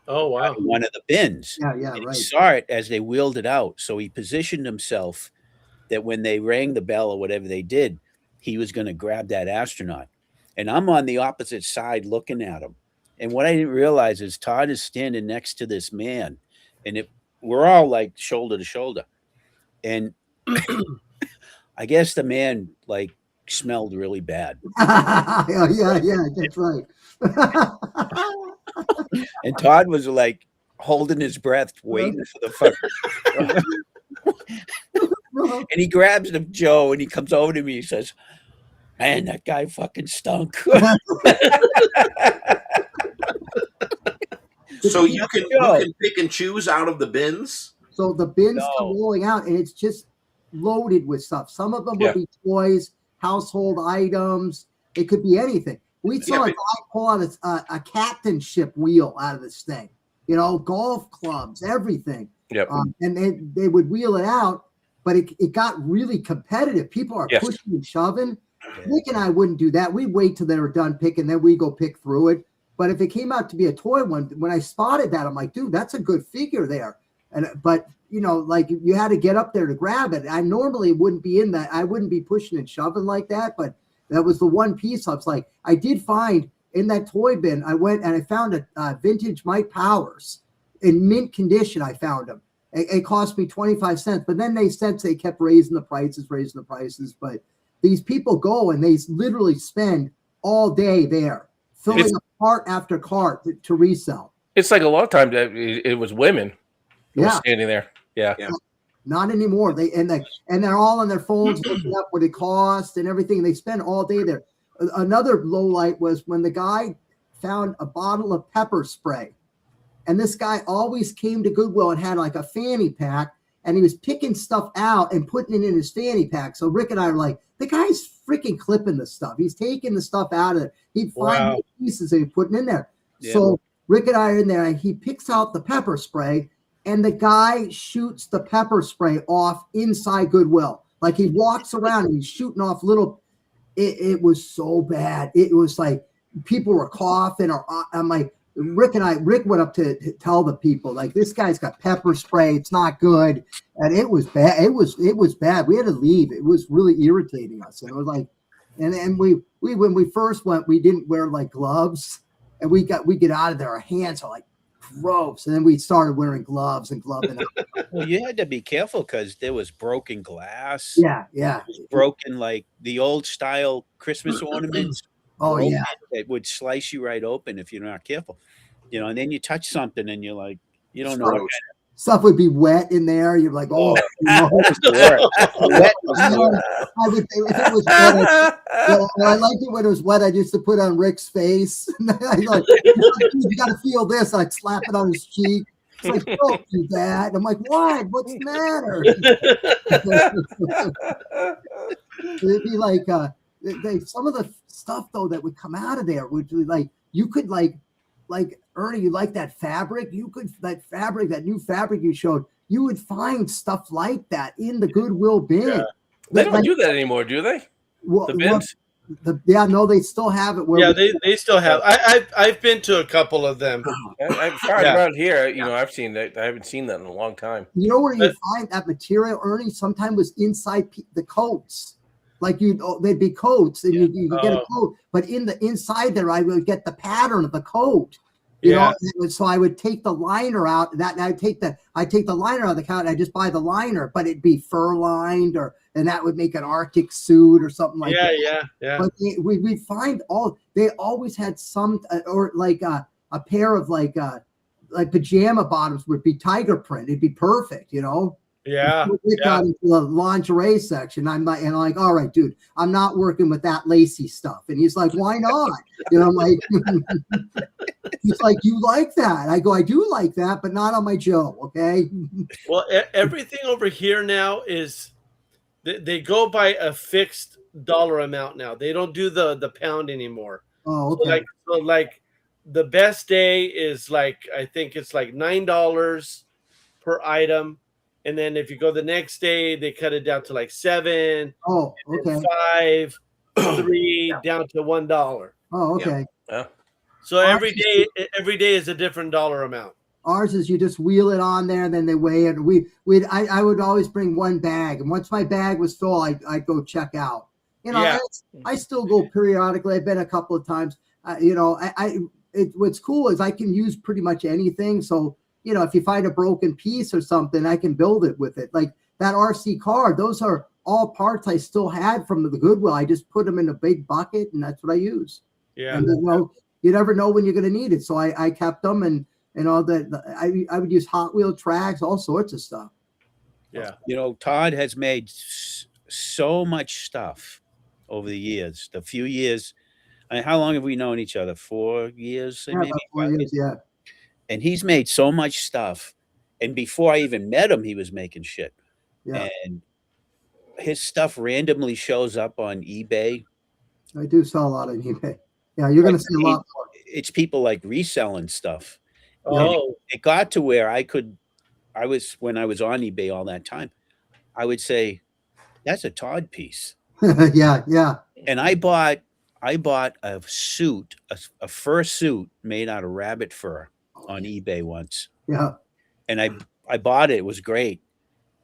wow, one of the bins. Right. He saw it as they wheeled it out, so he positioned himself that when they rang the bell or whatever they did, he was going to grab that astronaut. And I'm on the opposite side looking at him. And what I didn't realize is Todd is standing next to this man, and we're all like shoulder to shoulder. And I guess the man smelled really bad. Yeah, that's right. And Todd was holding his breath, waiting for the and he grabs the Joe and he comes over to me. He says, "Man, that guy fucking stunk." So you can pick and choose out of the bins? So the bins come rolling out, and it's just loaded with stuff. Some of them would be toys, household items. It could be anything. We saw a guy pull out a captainship wheel out of this thing. Golf clubs, everything. Yep. And they would wheel it out, but it got really competitive. People are pushing and shoving. Nick and I wouldn't do that. We'd wait till they were done picking, then we'd go pick through it. But if it came out to be a toy one, when I spotted that, I'm like, dude, that's a good figure there. But like you had to get up there to grab it. I normally wouldn't be in that. I wouldn't be pushing and shoving like that, but that was the one piece I was like, I did find in that toy bin. I went and I found a vintage Mike Powers in mint condition. I found them. It cost me 25 cents, but then they kept raising the prices. But these people go and they literally spend all day there filling up cart after cart to resell. It's like a lot of times it was women who were standing there. Yeah. Not anymore. They're all on their phones looking up what it costs and everything. They spend all day there. Another low light was when the guy found a bottle of pepper spray. And this guy always came to Goodwill and had like a fanny pack, and he was picking stuff out and putting it in his fanny pack. So Rick and I were like, the guy's freaking clipping the stuff. He's taking the stuff out of it. He'd find the pieces and he's putting in there. Yeah. So Rick and I are in there, and he picks out the pepper spray, and the guy shoots the pepper spray off inside Goodwill. Like he walks around and he's shooting off little. It was so bad. It was like people were coughing, or I'm like, Rick went up to tell the people, like, this guy's got pepper spray. It's not good. And it was bad. It was bad. We had to leave. It was really irritating us. And it was like, and we when we first went, we didn't wear like gloves, and we get out of there. Our hands are like gross. And then we started wearing gloves and gloving up. Well, you had to be careful because there was broken glass. Yeah. Broken, like the old style Christmas ornaments. Oh, yeah. It would slice you right open if you're not careful. And then you touch something and you're like, you don't know what stuff would be wet in there. You're like, oh, wet. I would, if it was wet, I liked it when it was wet. I used to put on Rick's face. Like, you got to feel this. I'd slap it on his cheek. It's like, don't do that. I'm like, what? What's the matter? It'd be like, some of the stuff though that would come out of there would be like, you could like Ernie, you like that fabric? You could, that new fabric you showed, you would find stuff like that in the Goodwill bin. Yeah. They don't do that anymore, do they? Well, the bins? No, they still have it. They still have. I've been to a couple of them. I've tried around here. I've seen that. I haven't seen that in a long time. You know where you find that material, Ernie? Sometimes was inside the coats. Like they'd be coats, and you get a coat, but inside there, I would get the pattern of the coat. You know, so I would take the liner out. I take the liner out of the coat. And I just buy the liner, but it'd be fur lined, and that would make an Arctic suit or something like that. Yeah. But we'd find they always had some, or like a pair of like pajama bottoms would be tiger print. It'd be perfect, Yeah. We got into the lingerie section. I'm like, all right, dude, I'm not working with that lacy stuff. And he's like, why not? I'm like, he's like, you like that? I go, I do like that, but not on my Joe. Okay. Well, everything over here now is they go by a fixed dollar amount now. They don't do the pound anymore. Oh, okay. So like the best day is like, I think it's like $9 per item. And then if you go the next day, they cut it down to like $7. Oh, okay. $5, $3, down to $1. Oh, okay. Yeah. So every day is a different dollar amount. Ours is you just wheel it on there, and then they weigh it. I would always bring one bag, and once my bag was full, I'd go check out. I still go periodically. I've been a couple of times. What's cool is I can use pretty much anything. So. If you find a broken piece or something, I can build it with it. Like that RC car, those are all parts I still had from the Goodwill. I just put them in a big bucket, and that's what I use. Yeah. And you never know when you're going to need it. So I kept them and all that. I would use Hot Wheel tracks, all sorts of stuff. Yeah. Todd has made so much stuff over the years, the few years. How long have we known each other? 4 years? Yeah, maybe about 4 years, yeah. And he's made so much stuff. And before I even met him, he was making shit. Yeah. And his stuff randomly shows up on eBay. I do sell a lot on eBay. Yeah, you're going to see a lot more. It's people like reselling stuff. Oh. It got to where when I was on eBay all that time, I would say, that's a Todd piece. Yeah. And I bought a suit, a fur suit made out of rabbit fur on eBay once. Yeah. And I bought it. It was great.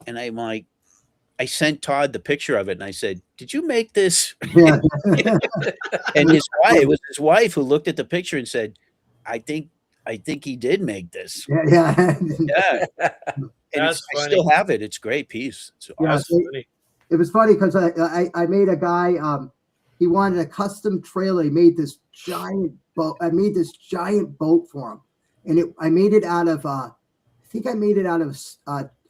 And I'm like, I sent Todd the picture of it, and I said, "Did you make this?" Yeah. And his wife, it was his wife who looked at the picture and said, I think he did make this." Yeah. Yeah. And That's I funny. still have it. It's a great piece. It's Yeah, awesome. That's funny. It was funny because I made a guy, he wanted a custom trailer. He made this giant boat. I made this giant boat for him. And I made it out of, I think I made it out of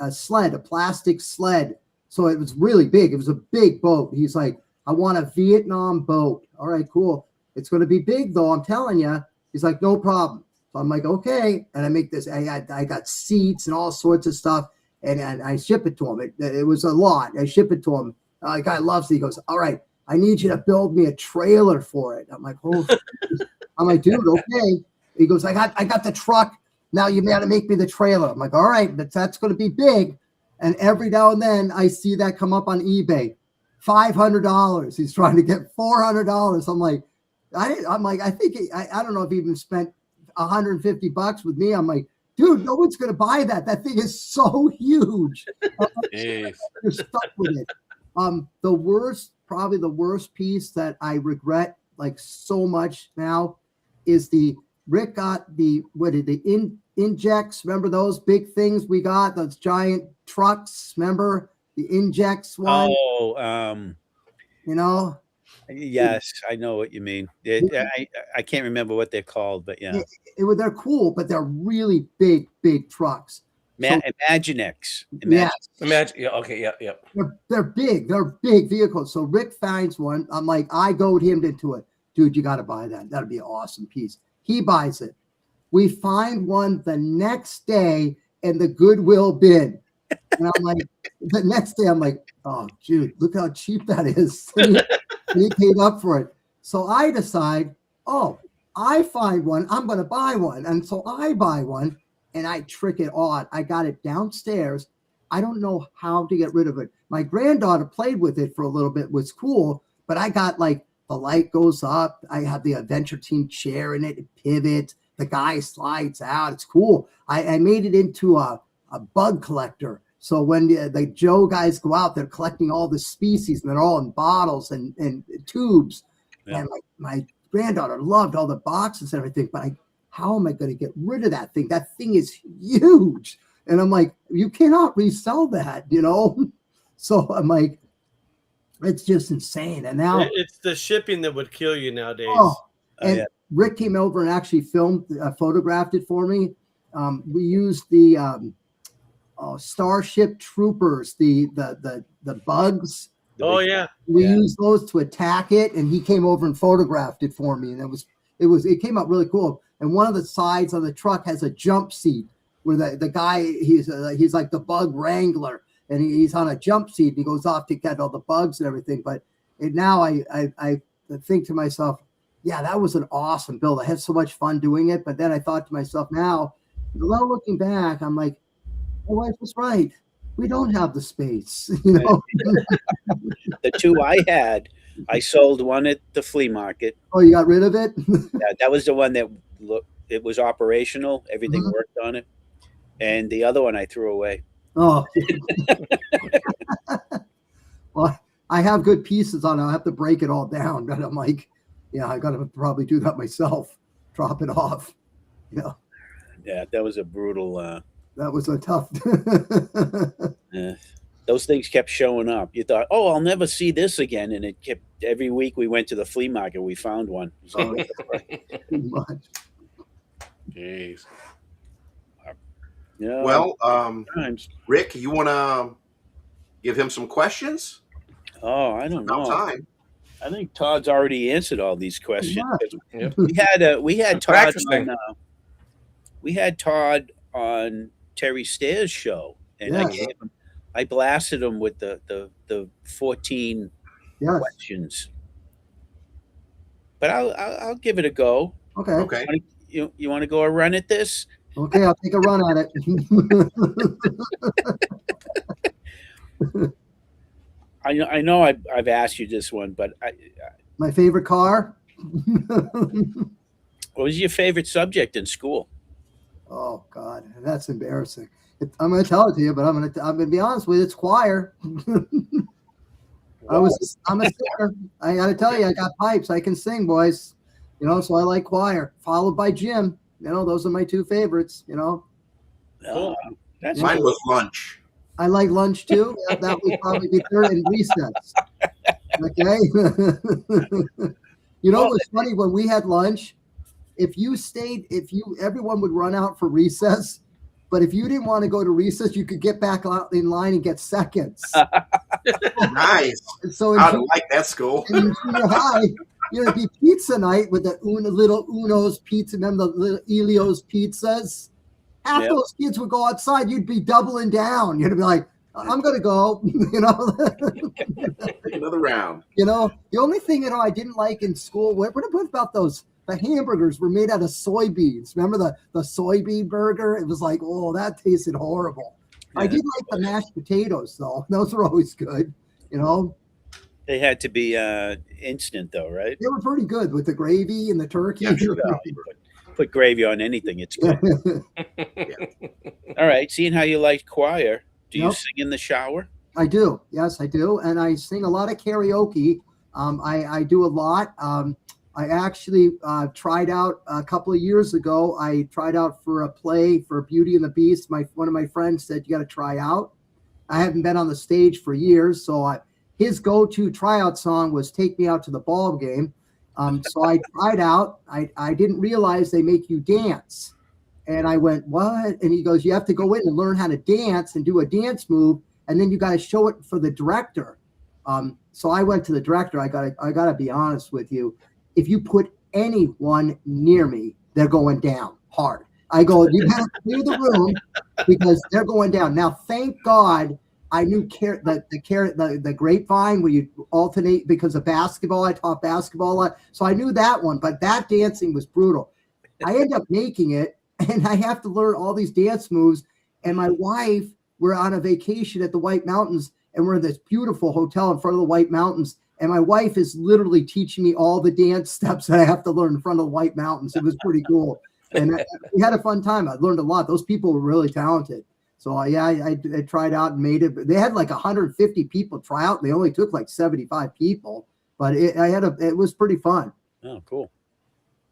a sled, a plastic sled. So it was really big. It was a big boat. He's like, I want a Vietnam boat. All right, cool. It's going to be big though, I'm telling you. He's like, no problem. So I'm like, okay. And I make this, I got seats and all sorts of stuff. And I ship it to him. It was a lot. I ship it to him. The guy loves it. He goes, all right, I need you to build me a trailer for it. I'm like, oh, I'm like, dude, okay. He goes, I got the truck. Now you got to make me the trailer. I'm like, all right, but that's going to be big. And every now and then I see that come up on eBay, $500. He's trying to get $400. I'm like, I think I don't know if he even spent $150 with me. I'm like, dude, no one's going to buy that. That thing is so huge. You're stuck with it. Probably the worst piece that I regret like so much now is Rick got the injects. Remember those big things we got? Those giant trucks. Remember the injects one? Oh, you know? Yes, I know what you mean. I can't remember what they're called, but yeah. They're cool, but they're really big trucks. Imaginex. Yeah. Yeah. Okay. Yeah. They're big. They're big vehicles. So Rick finds one. I'm like, I goad him into it. Dude, you got to buy that. That'd be an awesome piece. He buys it. We find one the next day in the Goodwill bin. And I'm like, the next day, I'm like, oh, dude, look how cheap that is. And he paid up for it. So I decide, I find one. I'm going to buy one. And so I buy one. And I trick it on. I got it downstairs. I don't know how to get rid of it. My granddaughter played with it for a little bit. It was cool. But I got like the light goes up. I have the adventure team chair in it. It pivots. The guy slides out. It's cool. I made it into a bug collector. So when the Joe guys go out, they're collecting all the species. And they're all in bottles and tubes. Yeah. And my granddaughter loved all the boxes and everything. But how am I going to get rid of that thing? That thing is huge. And I'm like, you cannot resell that, you know? So I'm like, it's just insane. And now it's the shipping that would kill you nowadays. Rick came over and actually photographed it for me. We used the Starship Troopers, the bugs. We used those to attack it. And he came over and photographed it for me. And it came out really cool. And one of the sides of the truck has a jump seat where the guy, he's like the bug wrangler, and he's on a jump seat and he goes off to get all the bugs and everything. But now I think to myself, yeah, that was an awesome build. I had so much fun doing it. But then I thought to myself now, looking back, I'm like, my wife was right. We don't have the space, you know. The two I had, I sold one at the flea market. Oh, you got rid of it? Yeah, that was the one that it was operational. Everything worked on it. And the other one I threw away. Oh. Well, I have good pieces on it. I have to break it all down. But I'm like, yeah, I got to probably do that myself. Drop it off. Yeah. Yeah, that was a brutal. That was a tough. Yeah. Those things kept showing up. You thought, oh, I'll never see this again. And it kept, every week we went to the flea market, we found one. Jeez. Yeah. Well, Rick, you want to give him some questions? Oh, I don't know. Time. I think Todd's already answered all these questions. Yeah. We had Todd on, we had Todd on Terry Stairs' show, and I blasted him with the 14 questions. But I'll give it a go. Okay. You want to go a run at this? Okay, I'll take a run at it. I know I've asked you this one, but my favorite car. What was your favorite subject in school? Oh God, that's embarrassing. I'm going to tell it to you, but I'm going to be honest with you. It's choir. I'm a singer. I got to tell you, I got pipes. I can sing, boys. So I like choir, followed by gym. Those are my two favorites. Cool. Mine was lunch. I like lunch too. That would probably be third and recess. Okay. It was funny when we had lunch. Everyone would run out for recess. But if you didn't want to go to recess, you could get back out in line and get seconds. Nice. So I like that school. In junior high, it'd be pizza night with the little Uno's pizza. Remember the little Elio's pizzas? Half those kids would go outside. You'd be doubling down. You'd be like, I'm going to go, Another round. The only thing, I didn't like in school, what about the hamburgers were made out of soybeans. Remember the soybean burger? It was like, oh, that tasted horrible. Yeah. I did like the mashed potatoes, though. Those were always good, They had to be instant, though, right? They were pretty good with the gravy and the turkey. Yeah, sure. Put gravy on anything. It's good. All right. Seeing how you like choir, do you sing in the shower? I do. Yes, I do. And I sing a lot of karaoke. I do a lot. I actually tried out a couple of years ago. I tried out for a play for Beauty and the Beast. One of my friends said, you got to try out. I haven't been on the stage for years. So his go-to tryout song was Take Me Out to the Ball Game. So I tried out. I didn't realize they make you dance. And I went, what? And he goes, you have to go in and learn how to dance and do a dance move. And then you got to show it for the director. So I went to the director. I got to be honest with you. If you put anyone near me, they're going down hard. I go, you have to clear the room because they're going down. Now, thank God I knew the grapevine where you alternate because of basketball. I taught basketball a lot. So I knew that one, but that dancing was brutal. I end up making it, and I have to learn all these dance moves. And my wife, we're on a vacation at the White Mountains, and we're in this beautiful hotel in front of the White Mountains. And my wife is literally teaching me all the dance steps that I have to learn in front of the White Mountains. It was pretty cool. And we had a fun time. I learned a lot. Those people were really talented. So, I tried out and made it. They had like 150 people try out. They only took like 75 people. But it was pretty fun. Oh, cool.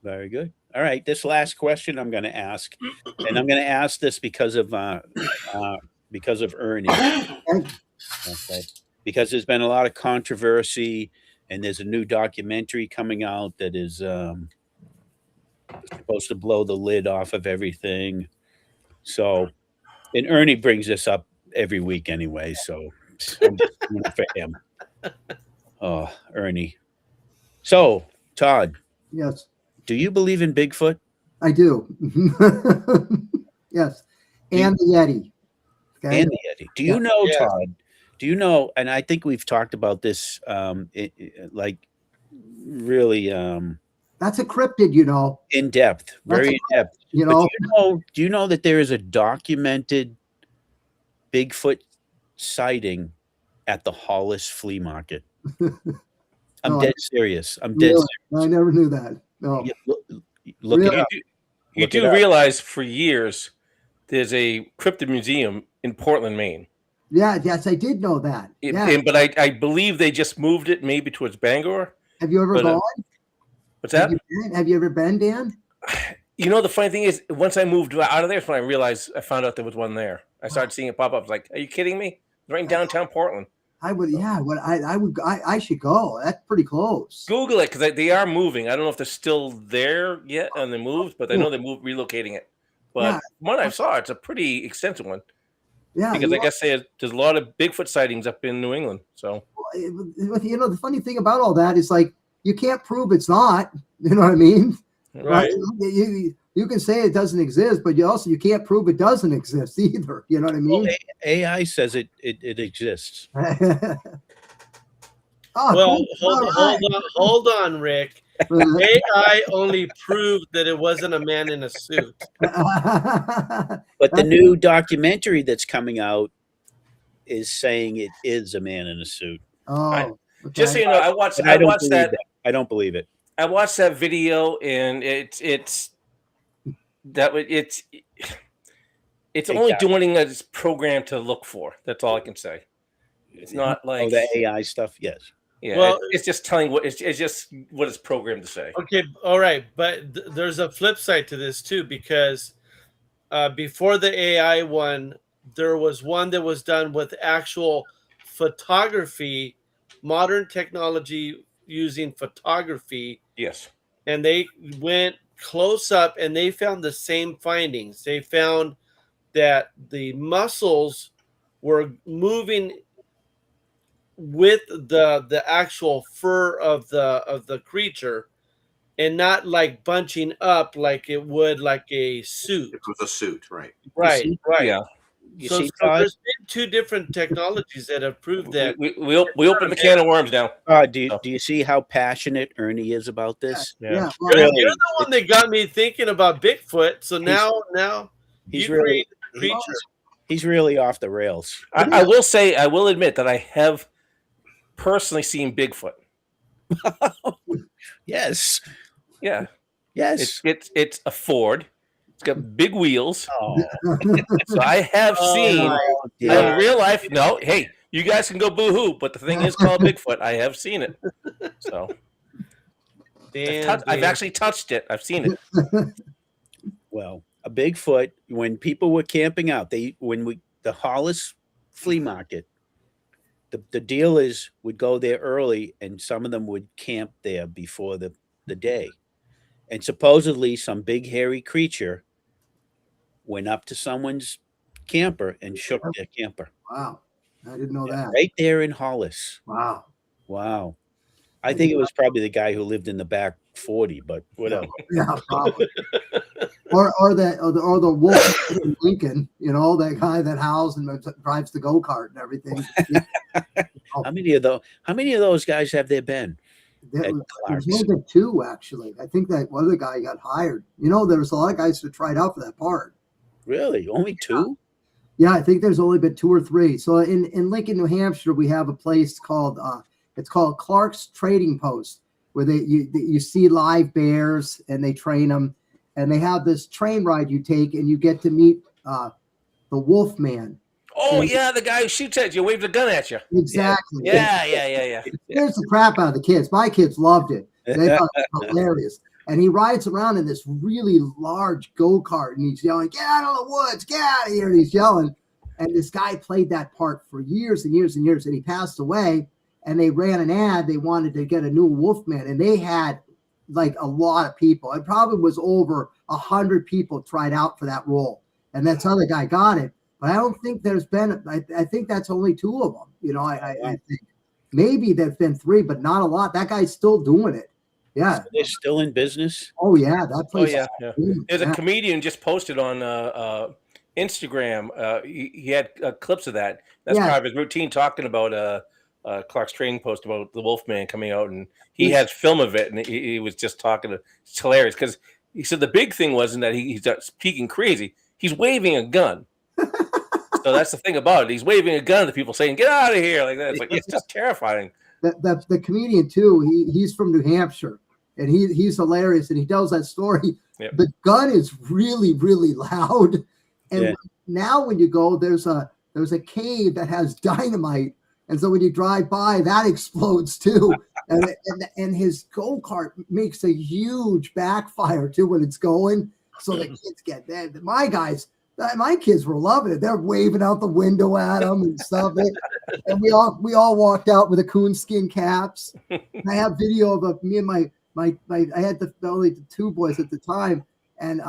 Very good. All right. This last question I'm going to ask. And I'm going to ask this because of Ernie. Okay. Because there's been a lot of controversy, and there's a new documentary coming out that is supposed to blow the lid off of everything. So, and Ernie brings this up every week anyway, so I'm just doing it for him. Oh, Ernie. So, Todd. Yes. Do you believe in Bigfoot? I do. Yes. And the Yeti. Okay? And the Yeti. Do you know, Todd? Do you know, and I think we've talked about this, really. That's a cryptid, in depth, very in depth. Do you know that there is a documented Bigfoot sighting at the Hollis flea market? I'm dead serious. I'm dead serious. I never knew that. No. Look it up. You do realize for years there's a cryptid museum in Portland, Maine. Yeah, yes, I did know that. But I believe they just moved it maybe towards Bangor. Have you ever gone? What's that? Have you ever been, Dan? The funny thing is, once I moved out of there, that's when I found out there was one there. I started seeing it pop up. I was like, are you kidding me? It's right in downtown Portland. I would, yeah. I should go. That's pretty close. Google it because they are moving. I don't know if they're still there yet and they moved, but I know they're relocating it. But one I saw, it's a pretty extensive one. Yeah, because I guess there's a lot of Bigfoot sightings up in New England. So, the funny thing about all that is like you can't prove it's not. You know what I mean? Right. You can say it doesn't exist, but you can't prove it doesn't exist either. You know what I mean? Well, AI says it exists. Hold on, Rick. AI only proved that it wasn't a man in a suit. But the new documentary that's coming out is saying it is a man in a suit. Oh, just so you know, I watched that. I don't believe it. I watched that it It's only doing what it's programmed to look for. That's all I can say. It's not like the AI stuff. Yes. Yeah, Well, it's just telling what it's just what it's programmed to say. Okay, all right, but there's a flip side to this too, because before the AI one, there was one that was done with actual photography, modern technology using photography. Yes. And they went close up and they found the same findings. They found that the muscles were moving with the actual fur of the creature, and not like bunching up like it would like a suit. It was a suit, right? Right. Yeah. So there's been two different technologies that have proved that. We opened the can of worms now. Do you see how passionate Ernie is about this? Yeah. You're the one that got me thinking about Bigfoot. So now he's you really create a creature. he's really off the rails. I will admit that I have personally seen Bigfoot. Yes. Yeah. Yes. It's a Ford. It's got big wheels. Oh. So I have seen in real life. No, hey, you guys can go boo-hoo, but the thing is called Bigfoot. I have seen it. So I've actually touched it. I've seen it. Well, a Bigfoot, when people were camping out, the Hollis flea market, the dealers would go there early and some of them would camp there before the day. And supposedly some big hairy creature went up to someone's camper and shook their camper. Wow. I didn't know that. Right there in Hollis. Wow. Wow. I think it was probably the guy who lived in the back 40, but whatever. Yeah, probably. or the wolf in Lincoln, that guy that howls and drives the go-kart and everything. How many of those guys have there been? There's only two, actually. I think that one other guy got hired. There was a lot of guys that tried out for that part. Really? Only two? Yeah, I think there's only been 2 or 3. So in Lincoln, New Hampshire, we have a place called Clark's Trading Post, where you see live bears and they train them, and they have this train ride you take and you get to meet the Wolf Man. Oh, yeah, the guy who shoots at you, waves a gun at you. Exactly. Yeah. Scares the crap out of the kids. My kids loved it. They thought it was hilarious. And he rides around in this really large go-kart, and he's yelling, "Get out of the woods! Get out of here!" And he's yelling. And this guy played that part for years and years and years, and he passed away. And they ran an ad. They wanted to get a new Wolfman, and they had like a lot of people. It probably was over 100 people tried out for that role, and that's how the guy got it. But I don't think there's been. I think that's only 2 of them. I think maybe there's been 3, but not a lot. That guy's still doing it. Yeah, so they're still in business. Oh yeah, that place. Oh yeah. There's a comedian just posted on Instagram. He had clips of that. That's part of his routine, talking about Clark's Trading Post about the Wolfman coming out, and he has film of it, and he was just talking. It's hilarious because he said the big thing wasn't that he's speaking crazy. He's waving a gun. So that's the thing about it. He's waving a gun to people, saying, "Get out of here!" Like that. It's like it's just terrifying. The comedian too. He's from New Hampshire, and he's hilarious, and he tells that story. Yep. The gun is really, really loud, and now when you go, there's a cave that has dynamite. And so when you drive by, that explodes too. and his go-kart makes a huge backfire too when it's going. So the kids get that. My kids were loving it. They're waving out the window at them and stuff. And we all walked out with the coonskin caps. And I have video of me and my I had only the 2 boys at the time. And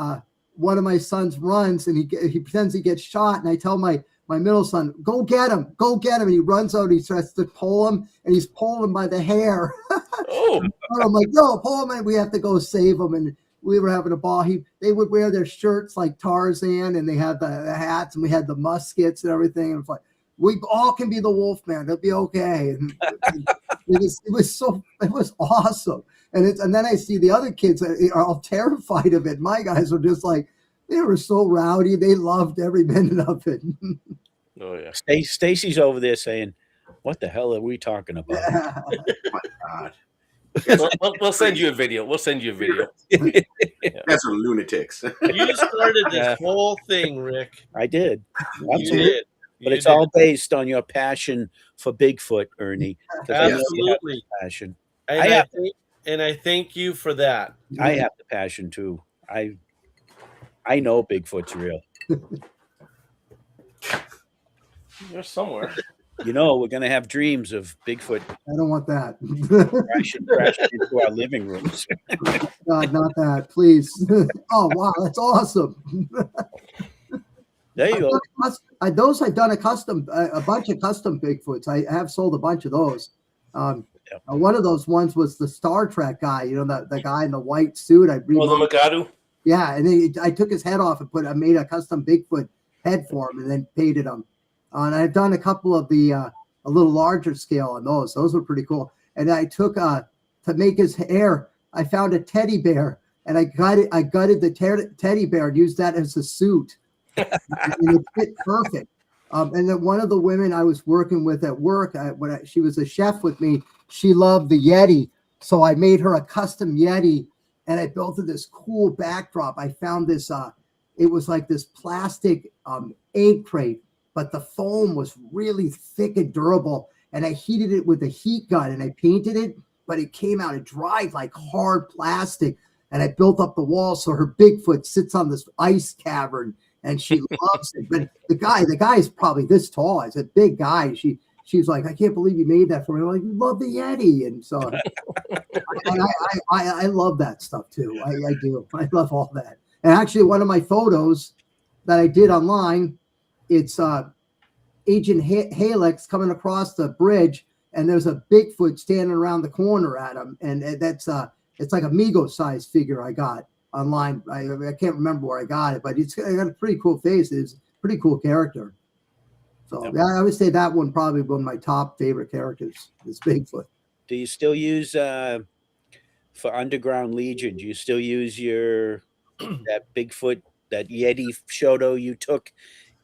one of my sons runs and he pretends he gets shot. And I tell my middle son, go get him. And he runs out. He tries to pull him, and he's pulling him by the hair. Oh, I'm like, no, pull him, and we have to go save him. And we were having a ball. They would wear their shirts like Tarzan, and they had the hats, and we had the muskets and everything. And it's like, we all can be the Wolfman. It'll be okay. And it was awesome. And then I see the other kids are all terrified of it. My guys are just like, they were so rowdy. They loved every minute of it. Oh yeah. Stacy's over there saying, "What the hell are we talking about?" Oh my God. We'll send you a video. Yeah. That's are lunatics. You started this Yeah. whole thing, Rick. I did. You Absolutely. did. But You it's did. all based on your passion for Bigfoot, Ernie. 'cause I know you have Absolutely. this passion. And I thank you for that. I have the passion too. I know Bigfoot's real. You're somewhere. You know, we're gonna have dreams of Bigfoot I don't want that. crashing into our living rooms. God, not that, please. Oh wow, that's awesome. There you go. I've done a bunch of custom Bigfoots. I have sold a bunch of those. One of those ones was the Star Trek guy. You know, the guy in the white suit. The Magadu. Yeah, and I took his head off and I made a custom Bigfoot head for him, and then painted him. And I've done a couple of the a little larger scale on those. Those were pretty cool. And I took to make his hair, I found a teddy bear, and I gutted the teddy bear and used that as a suit. And it fit perfect. And then one of the women I was working with at work, she was a chef with me, she loved the Yeti. So I made her a custom Yeti, and I built her this cool backdrop. I found this, it was like this plastic egg crate, but the foam was really thick and durable. And I heated it with a heat gun and I painted it, but it came out, it dried like hard plastic. And I built up the wall so her Bigfoot sits on this ice cavern. And she loves it. But the guy is probably this tall. He's a big guy. She's like, I can't believe you made that for me. I'm like, you love the Yeti. And so I love that stuff too. I do. I love all that. And actually one of my photos that I did online, it's Agent Halix coming across the bridge, and there's a Bigfoot standing around the corner at him. And that's it's like a Mego size figure I got online. I can't remember where I got it, but it's got a pretty cool face. It's a pretty cool character. So yeah, I would say that one probably one of my top favorite characters is Bigfoot. Do you still use for Underground Legion? Do you still use that Bigfoot, that Yeti photo you took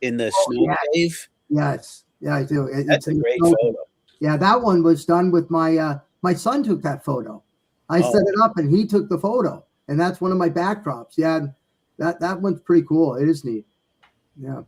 in the snow cave? Yes, yeah, I do. That's a great photo. Yeah, that one was done with my son took that photo. I set it up and he took the photo, and that's one of my backdrops. Yeah, that one's pretty cool. It is neat. Yeah,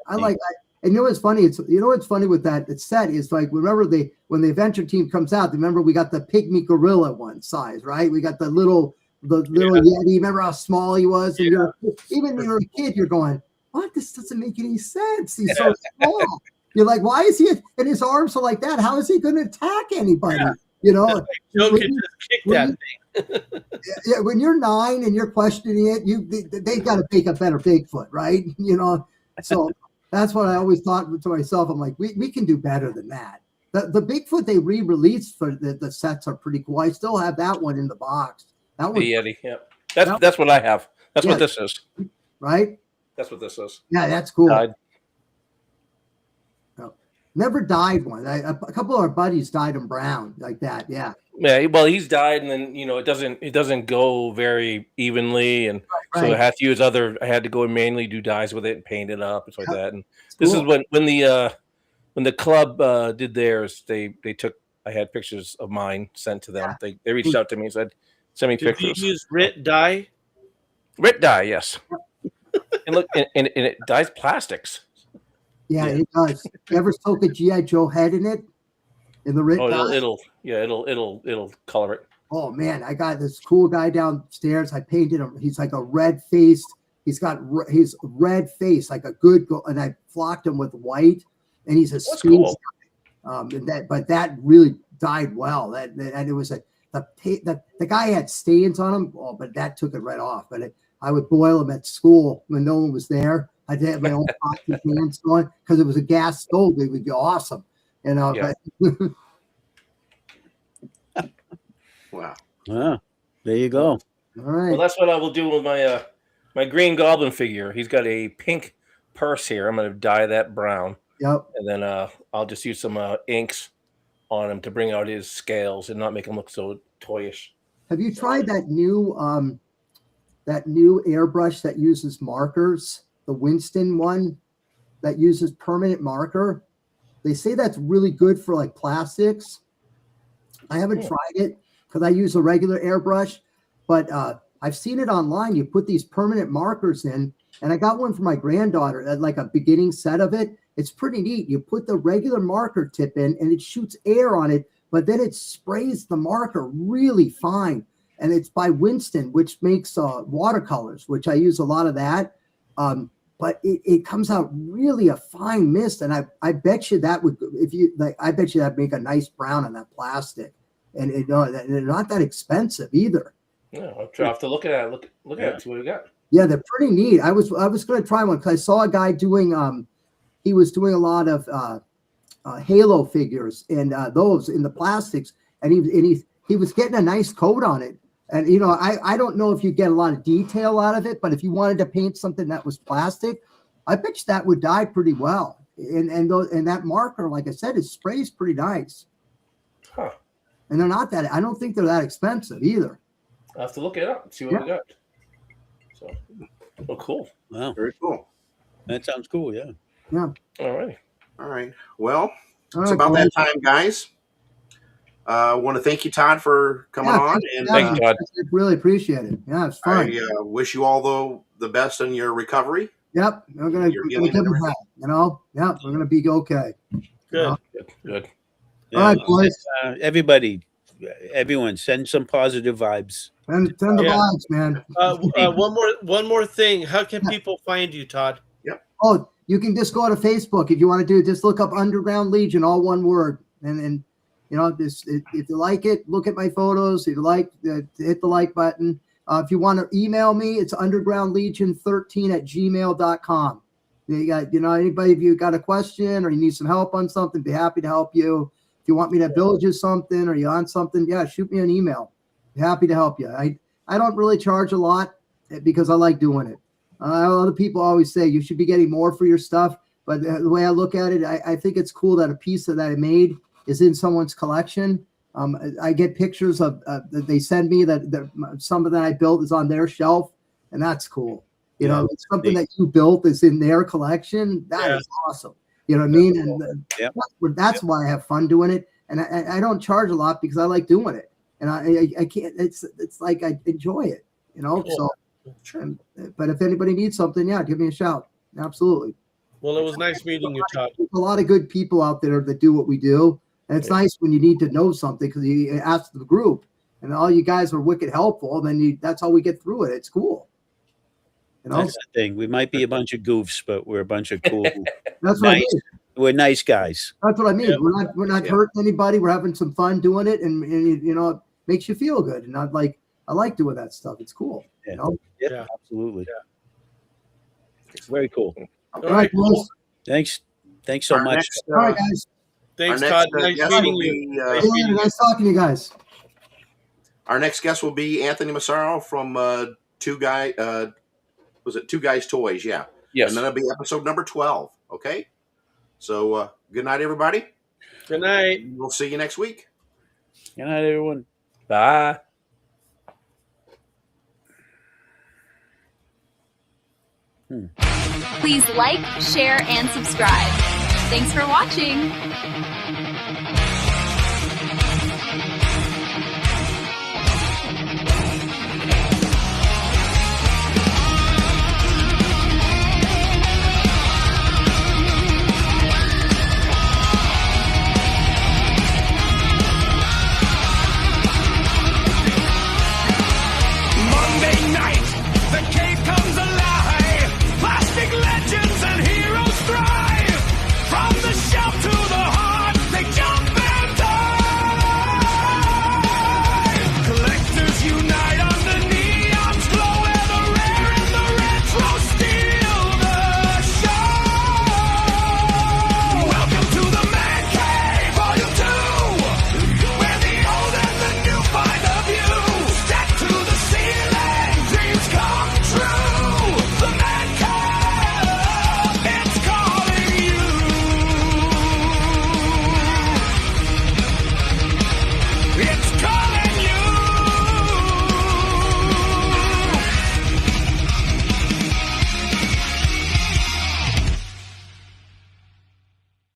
I like. And you know what's funny? What's funny with that? It's set is like, remember when the adventure team comes out, remember we got the pygmy gorilla one size, right? We got the little Yeti. Remember how small he was? And even when you're a kid, you're going, what? This doesn't make any sense. He's so small. You're like, why is he? And his arms are like that. How is he going to attack anybody? You know, Joe can just kick that thing. Yeah, when you're 9 and you're questioning it, they got to make a better Bigfoot, right? You know, so that's what I always thought to myself. I'm like, we can do better than that. The Bigfoot they re-released for the sets are pretty cool. I still have that one in the box. That one, the Yeti. Yeah, that's what I have. That's what this is. Right? That's what this is. Yeah, that's cool. Died. Never died one. A couple of our buddies died in brown like that. Yeah. Yeah. Well, he's died, and then it doesn't go very evenly, and so I had to use I had to go and manually do dyes with it and paint it up and stuff like that. And this is when the club did theirs. They took. I had pictures of mine sent to them. Yeah. They reached out to me and said, "Send me Did pictures." you use Rit dye? Rit dye, yes. And look, and it dyes plastics. Yeah, it does. You ever soak a G.I. Joe head in it? In the Rit dye? It'll color it. Oh man, I got this cool guy downstairs. I painted him. He's like a red faced. He's got his red face like a good and I flocked him with white, and he's a space guy. But that really dyed well. And it was the guy had stains on him. Oh, but that took it right off. But I would boil him at school when no one was there. I did have my own hockey pants going because it was a gas stove. It would be awesome, you know. Yeah. But Wow. There you go. All right. Well, that's what I will do with my Green Goblin figure. He's got a pink purse here. I'm going to dye that brown. Yep. And then I'll just use some inks on him to bring out his scales and not make him look so toyish. Have you tried that new airbrush that uses markers? The Winston one that uses permanent marker. They say that's really good for like plastics. I haven't tried it because I use a regular airbrush, but I I've seen it online. You put these permanent markers in, and I got one for my granddaughter, like a beginning set of it. It's pretty neat. You put the regular marker tip in, and it shoots air on it, but then it sprays the marker really fine. And it's by Winston, which makes watercolors, which I use a lot of that. But it comes out really a fine mist, and I bet you that would, if you like, I bet you that'd make a nice brown on that plastic, and they're not that expensive either. Yeah, I'll have to look at it. Look at it. See what we got. Yeah, they're pretty neat. I was going to try one because I saw a guy doing he was doing a lot of Halo figures and those in the plastics, and he was getting a nice coat on it. And, you know, I don't know if you get a lot of detail out of it, but if you wanted to paint something that was plastic, I bet you that would dye pretty well. And that marker, like I said, it sprays pretty nice. Huh. And they're not that, I don't think they're that expensive either. I'll have to look it up and see what we got. So, well, cool. Wow. Very cool. That sounds cool. Yeah. Yeah. All right. All right. Well, All it's right, about boys. that time, guys. I want to thank you, Todd, for coming on. And Thank you, Todd. I really appreciate it. Yeah, it's fun. I wish you all the best in your recovery. Yep. We're gonna You're give healing them and everything. that, you know? Yep, we're gonna be okay. Good. Good. All right, boys. Everyone, send some positive vibes. Send the Yeah. vibes, man. One more thing. How can people find you, Todd? Oh, you can just go to Facebook if you want to do it. Just look up Underground Legion, all one word, and you know, just if you like it, look at my photos. If you like, hit the like button. If you want to email me, it's undergroundlegion13@gmail.com. You got, you know, anybody, if you got a question or you need some help on something, be happy to help you. If you want me to build you something or you on something, yeah, shoot me an email. Be happy to help you. I don't really charge a lot because I like doing it. Other people always say you should be getting more for your stuff, but the way I look at it, I think it's cool that a piece that I made is in someone's collection. I get pictures of that they send me that something that I built is on their shelf, and that's cool. You know, it's something that you built is in their collection. That is awesome. You know what I mean? And that's why I have fun doing it. And I don't charge a lot because I like doing it, and I can't. It's like I enjoy it. You know. Cool. So, but if anybody needs something, yeah, give me a shout. Absolutely. Well, it was nice meeting you, Todd. There's a lot of good people out there that do what we do. And it's nice when you need to know something because you ask the group and all you guys are wicked helpful. Then that's how we get through it. It's cool. You know? That's the thing. We might be a bunch of goofs, but we're a bunch of cool. That's what I nice. mean. We're nice guys. That's what I mean. Yeah. We're not hurting anybody. We're having some fun doing it, and you know, it makes you feel good. And I like doing that stuff. It's cool. Yeah. You know? Yeah, absolutely. It's very cool. All right, boys. Thanks so Our much. next, All right, guys. Thanks, our Todd. next, Nice guest meeting will you. be, Nice Yeah, meeting you. nice talking to you guys. our next guest will be Anthony Massaro from Two Guys Toys? Yeah. Yes. And that'll be episode number 12. Okay. So good night, everybody. Good night. We'll see you next week. Good night, everyone. Bye. Please like, share, and subscribe. Thanks for watching. Monday night, the cave comes